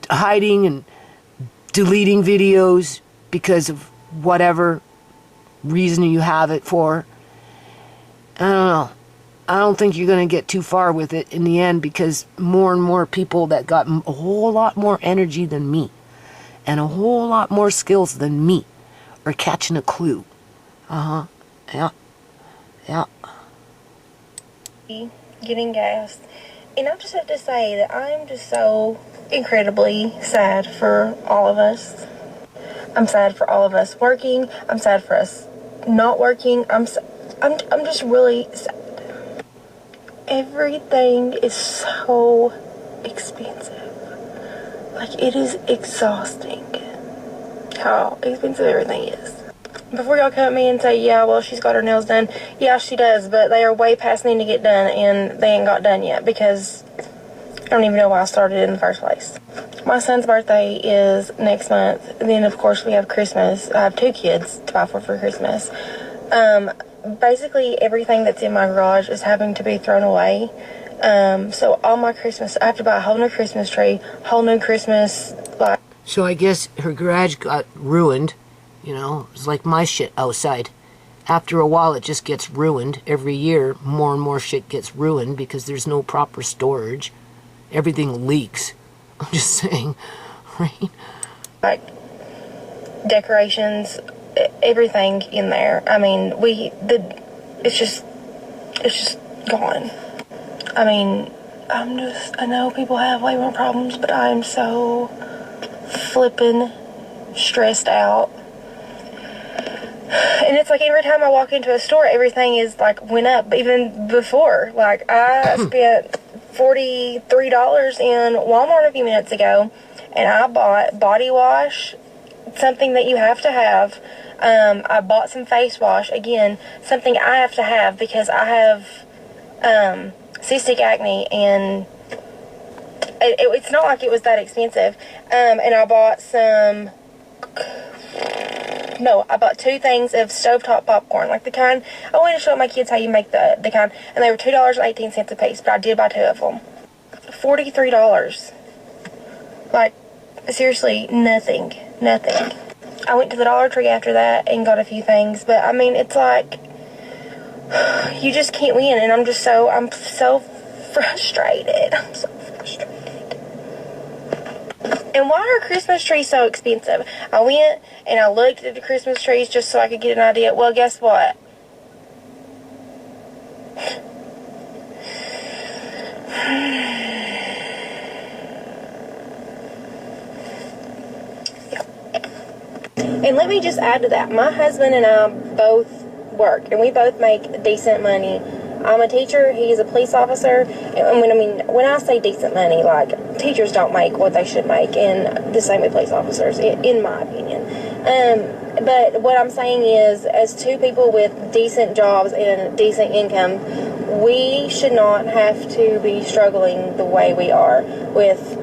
Speaker 1: hiding and deleting videos because of whatever reason you have it for. I don't know. I don't think you're going to get too far with it in the end, because more and more people that got a whole lot more energy than me and a whole lot more skills than me are catching a clue. Yeah. Yeah.
Speaker 13: Getting gas. And I just have to say that I'm just so incredibly sad for all of us. I'm sad for all of us working. I'm sad for us not working. I'm just really sad. Everything is so expensive. Like, it is exhausting. how expensive everything is. Before y'all come at me and say, yeah, well, she's got her nails done. Yeah, she does, but they are way past needing to get done, and they ain't got done yet because I don't even know why I started in the first place. My son's birthday is next month. And then, of course, we have Christmas. I have 2 kids to buy for Christmas. Basically, everything that's in my garage is having to be thrown away. So all my Christmas, I have to buy a whole new Christmas tree, whole new Christmas light.
Speaker 1: So I guess her garage got ruined. You know, it's like my shit outside. After a while, it just gets ruined. Every year, more and more shit gets ruined because there's no proper storage. Everything leaks. I'm just saying, right?
Speaker 13: Like, decorations, everything in there. I mean, it's just gone. I mean, I know people have way more problems, but I'm so flippin' stressed out. And it's like every time I walk into a store, everything is like went up. Even before, like I spent $43 in Walmart a few minutes ago, and I bought body wash, something that you have to have. I bought some face wash, again, something I have to have because I have cystic acne, and it's not like it was that expensive. And I bought I bought 2 things of stovetop popcorn, like the kind, I wanted to show my kids how you make the kind, and they were $2.18 a piece, but I did buy 2 of them. $43. Like, seriously, nothing. I went to the Dollar Tree after that and got a few things, but I mean, it's like, you just can't win, and I'm so frustrated. I'm so frustrated. And why are Christmas trees so expensive? I went and I looked at the Christmas trees just so I could get an idea. Well, guess what? And let me just add to that. My husband and I both work, and we both make decent money. I'm a teacher, he's a police officer, and when I say decent money, like, teachers don't make what they should make, and the same with police officers, in my opinion. But what I'm saying is, as 2 people with decent jobs and decent income, we should not have to be struggling the way we are with,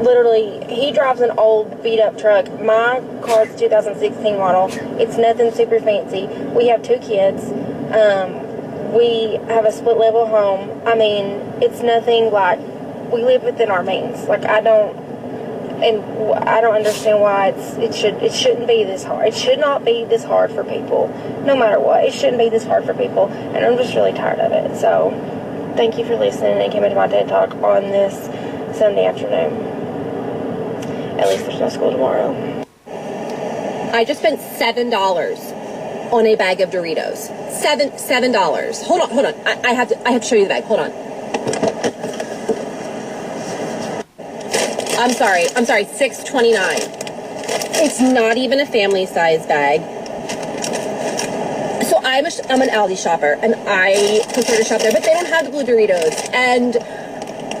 Speaker 13: literally, he drives an old beat-up truck. My car's 2016 model. It's nothing super fancy. We have 2 kids. We have a split-level home. I mean, it's nothing like, we live within our means. Like, I don't understand why it shouldn't be this hard. It should not be this hard for people, no matter what. It shouldn't be this hard for people, and I'm just really tired of it. So, thank you for listening and coming to my TED Talk on this Sunday afternoon. At least there's no school tomorrow.
Speaker 14: I just spent $7 on a bag of Doritos. $7. Hold on. I have to show you the bag. Hold on. I'm sorry. $6.29. It's not even a family size bag. So I'm an Aldi shopper, and I prefer to shop there, but they don't have the blue Doritos. And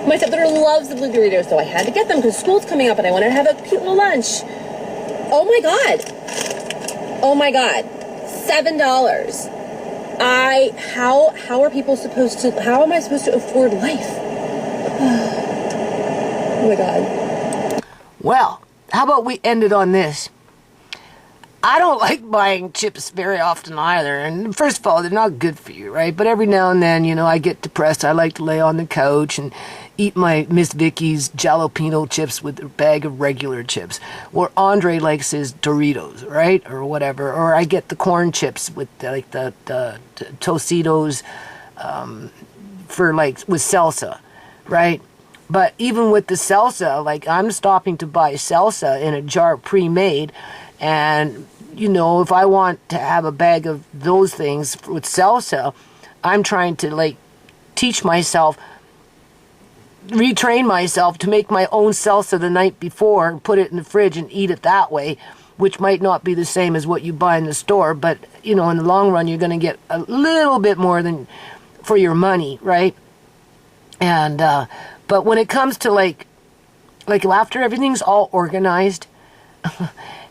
Speaker 14: my stepdaughter loves the blue Doritos, so I had to get them because school's coming up, and I wanted to have a cute little lunch. Oh my God. $7. How are people supposed to, how am I supposed to afford life? Oh my God.
Speaker 1: Well, how about we end it on this? I don't like buying chips very often either. And first of all, they're not good for you, right? But every now and then, I get depressed. I like to lay on the couch and eat my Miss Vicky's jalapeno chips with a bag of regular chips. Or Andre likes his Doritos, right? Or whatever. Or I get the corn chips with the Tostitos with salsa, right? But even with the salsa, I'm stopping to buy salsa in a jar pre-made. And, if I want to have a bag of those things with salsa, I'm trying to, teach myself, retrain myself to make my own salsa the night before, put it in the fridge and eat it that way, which might not be the same as what you buy in the store. But, in the long run, you're going to get a little bit more than for your money, right? And, but when it comes to, after everything's all organized,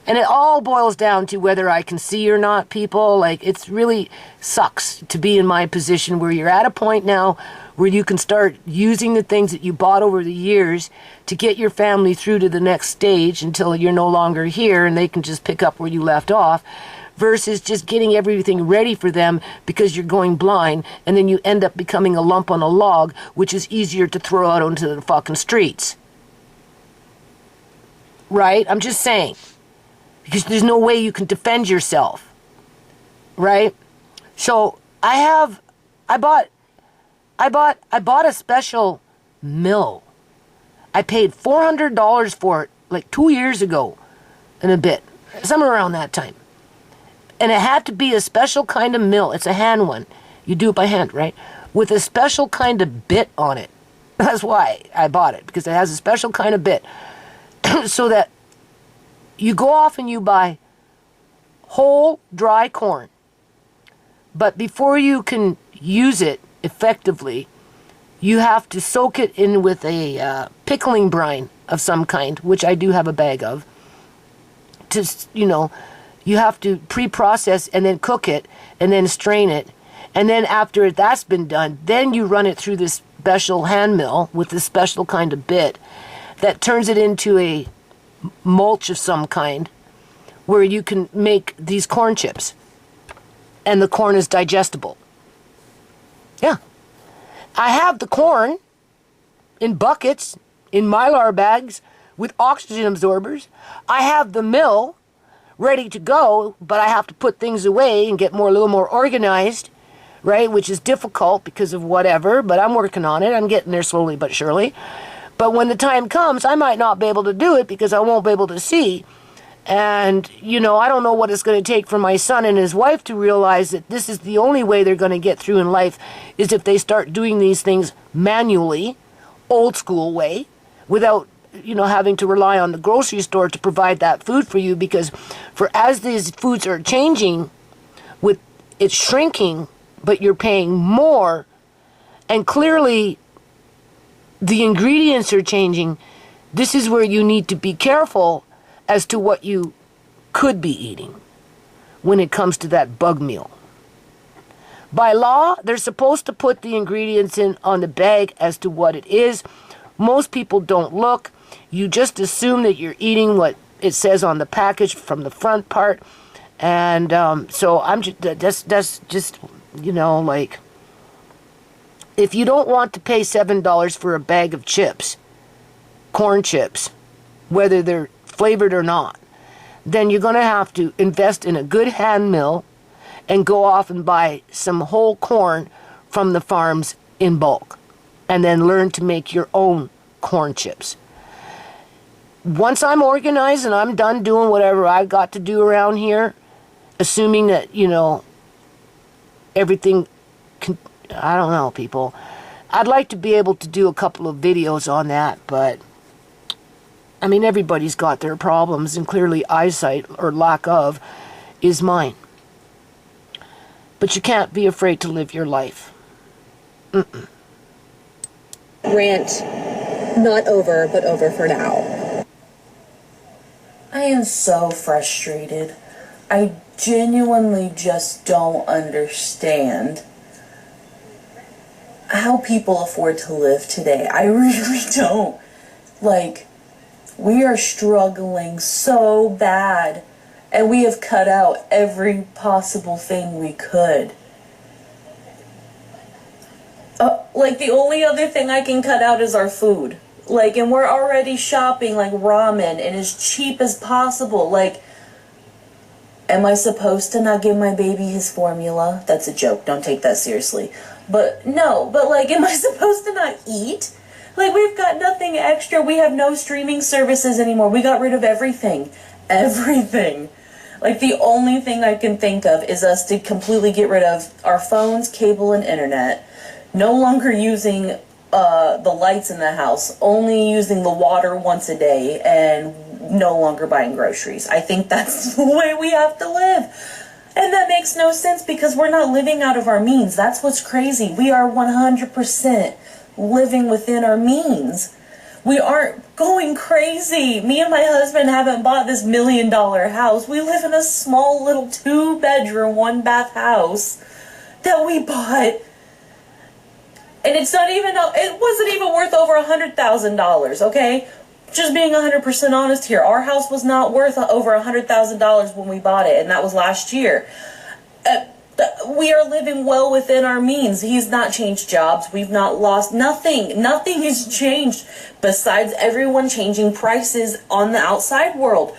Speaker 1: And it all boils down to whether I can see or not, people. Like, it's really sucks to be in my position where you're at a point now where you can start using the things that you bought over the years to get your family through to the next stage until you're no longer here and they can just pick up where you left off, versus just getting everything ready for them because you're going blind, and then you end up becoming a lump on a log, which is easier to throw out onto the fucking streets. Right? I'm just saying. Because there's no way you can defend yourself. Right? So I bought a special mill. I paid $400 for it like 2 years ago and a bit. Somewhere around that time. And it had to be a special kind of mill. It's a hand one. You do it by hand, right? With a special kind of bit on it. That's why I bought it. Because it has a special kind of bit. So that you go off and you buy whole dry corn. But before you can use it effectively, you have to soak it in with a pickling brine of some kind, which I do have a bag of. To, you have to pre-process and then cook it and then strain it. And then after that's been done, then you run it through this special hand mill with this special kind of bit that turns it into a mulch of some kind where you can make these corn chips. And the corn is digestible. Yeah. I have the corn in buckets, in Mylar bags with oxygen absorbers. I have the mill ready to go, but I have to put things away and get a little more organized, right? Which is difficult because of whatever, but I'm working on it. I'm getting there slowly but surely. But when the time comes, I might not be able to do it because I won't be able to see. And, I don't know what it's going to take for my son and his wife to realize that this is the only way they're going to get through in life is if they start doing these things manually, old school way, without, having to rely on the grocery store to provide that food for you. Because as these foods are changing, it's shrinking, but you're paying more. And clearly, the ingredients are changing. This is where you need to be careful as to what you could be eating when it comes to that bug meal. By law, they're supposed to put the ingredients in on the bag as to what it is. Most people don't look. You just assume that you're eating what it says on the package from the front part. And so I'm just, that's just, if you don't want to pay $7 for a bag of chips, corn chips, whether they're flavored or not, then you're going to have to invest in a good hand mill and go off and buy some whole corn from the farms in bulk. And then learn to make your own corn chips. Once I'm organized and I'm done doing whatever I've got to do around here, assuming that, everything can, I don't know, people. I'd like to be able to do a couple of videos on that, but everybody's got their problems, and clearly eyesight, or lack of, is mine. But you can't be afraid to live your life.
Speaker 14: Rant, not over, but over for now.
Speaker 15: I am so frustrated. I genuinely just don't understand how people afford to live today. I really don't. We are struggling so bad, and we have cut out every possible thing we could. The only other thing I can cut out is our food. And we're already shopping ramen and as cheap as possible. Am I supposed to not give my baby his formula? That's a joke. Don't take that seriously. But no, am I supposed to not eat? We've got nothing extra. We have no streaming services anymore. We got rid of everything. Everything. The only thing I can think of is us to completely get rid of our phones, cable, and internet. No longer using the lights in the house. Only using the water once a day. And no longer buying groceries. I think that's the way we have to live. And that makes no sense because we're not living out of our means. That's what's crazy. We are 100% living within our means. We aren't going crazy. Me and my husband haven't bought this $1 million house. We live in a small little 2-bedroom, 1-bath house that we bought. And it wasn't even worth over $100,000, okay? Just being 100% honest here. Our house was not worth over $100,000 when we bought it, and that was last year. We are living well within our means. He's not changed jobs. We've not lost nothing. Nothing has changed besides everyone changing prices on the outside world.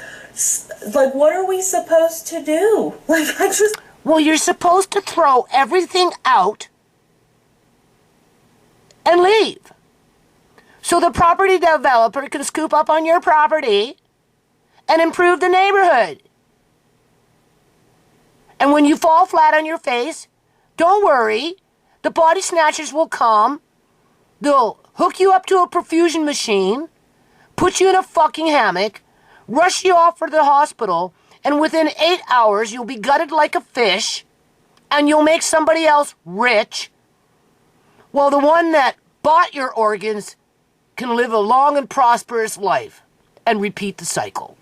Speaker 15: Like, what are we supposed to do?
Speaker 1: Well, you're supposed to throw everything out and leave. So the property developer can scoop up on your property and improve the neighborhood. And when you fall flat on your face, don't worry. The body snatchers will come. They'll hook you up to a perfusion machine, put you in a fucking hammock, rush you off for the hospital, and within 8 hours you'll be gutted like a fish, and you'll make somebody else rich, while the one that bought your organs can live a long and prosperous life and repeat the cycle.